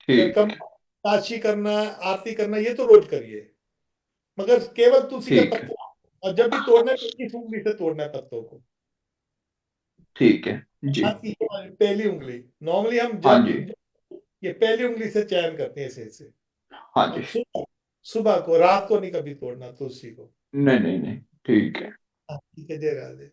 फिर कम, ठीक। काशी करना, आरती करना ये तो रोज करिए, मगर केवल तुलसी के ठीक है। पत्ते। और जब भी तोड़ना है तो इस उंगली से तोड़ना है पत्तों को। ठीक है जी। हाथ की ये वाली पहली उंगली, नॉर्मली हम हाँ जब जी। ये पहली उंगली से चयन करते हैं ऐसे ऐसे। हाँ और जी। सुबह, सुबह को, रात को नहीं कभी तोड़ना तुलसी को। नहीं नहीं नहीं। ठीक है। हाँ, ठीक है, जय राधे।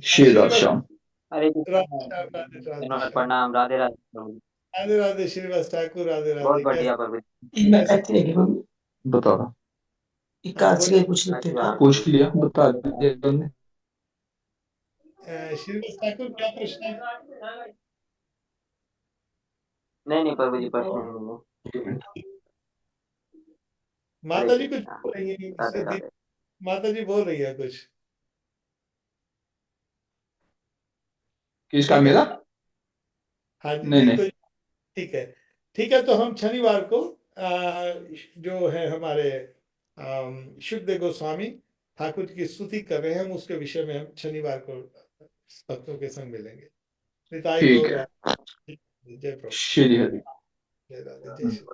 श्री राधे श्रीनिवास, श्याम। हरे राधे श्याम, राधे राधे कृष्ण, श्याम। प्रणाम, राधे राधे प्रभु जी। राधे राधे श्रीनिवास ठाकुर, राधे बहुत राधे। बढ़िया कैसे प्रभु जी। कैसे? बता रहा। हाँ, बोलिए। अच्छी बात है प्रभु पूछ जी। लिया, बता दिया हमने। श्रीनिवास ठाकुर, क्या प्रश्न है? नहीं नहीं प्रभु जी, प्रश्न नहीं है। हरे माता जी कुछ कृष्णा। बोल रही है राधे राधे। माता जी बोल रही है कुछ? किसका, ठीक है। मेरा? हाँ जी, नहीं नहीं नहीं। तो ठीक है। ठीक है, तो हम शनिवार को जो है हमारे शुकदेव गोस्वामी ठाकुर जी की स्तुति कर रहे हैं, हम उसके विषय में हम शनिवार को भक्तों के संग मिलेंगे। निताई ठीक गौर, है। जय प्रभु, श्री हरि। जय राधे, जय श्री।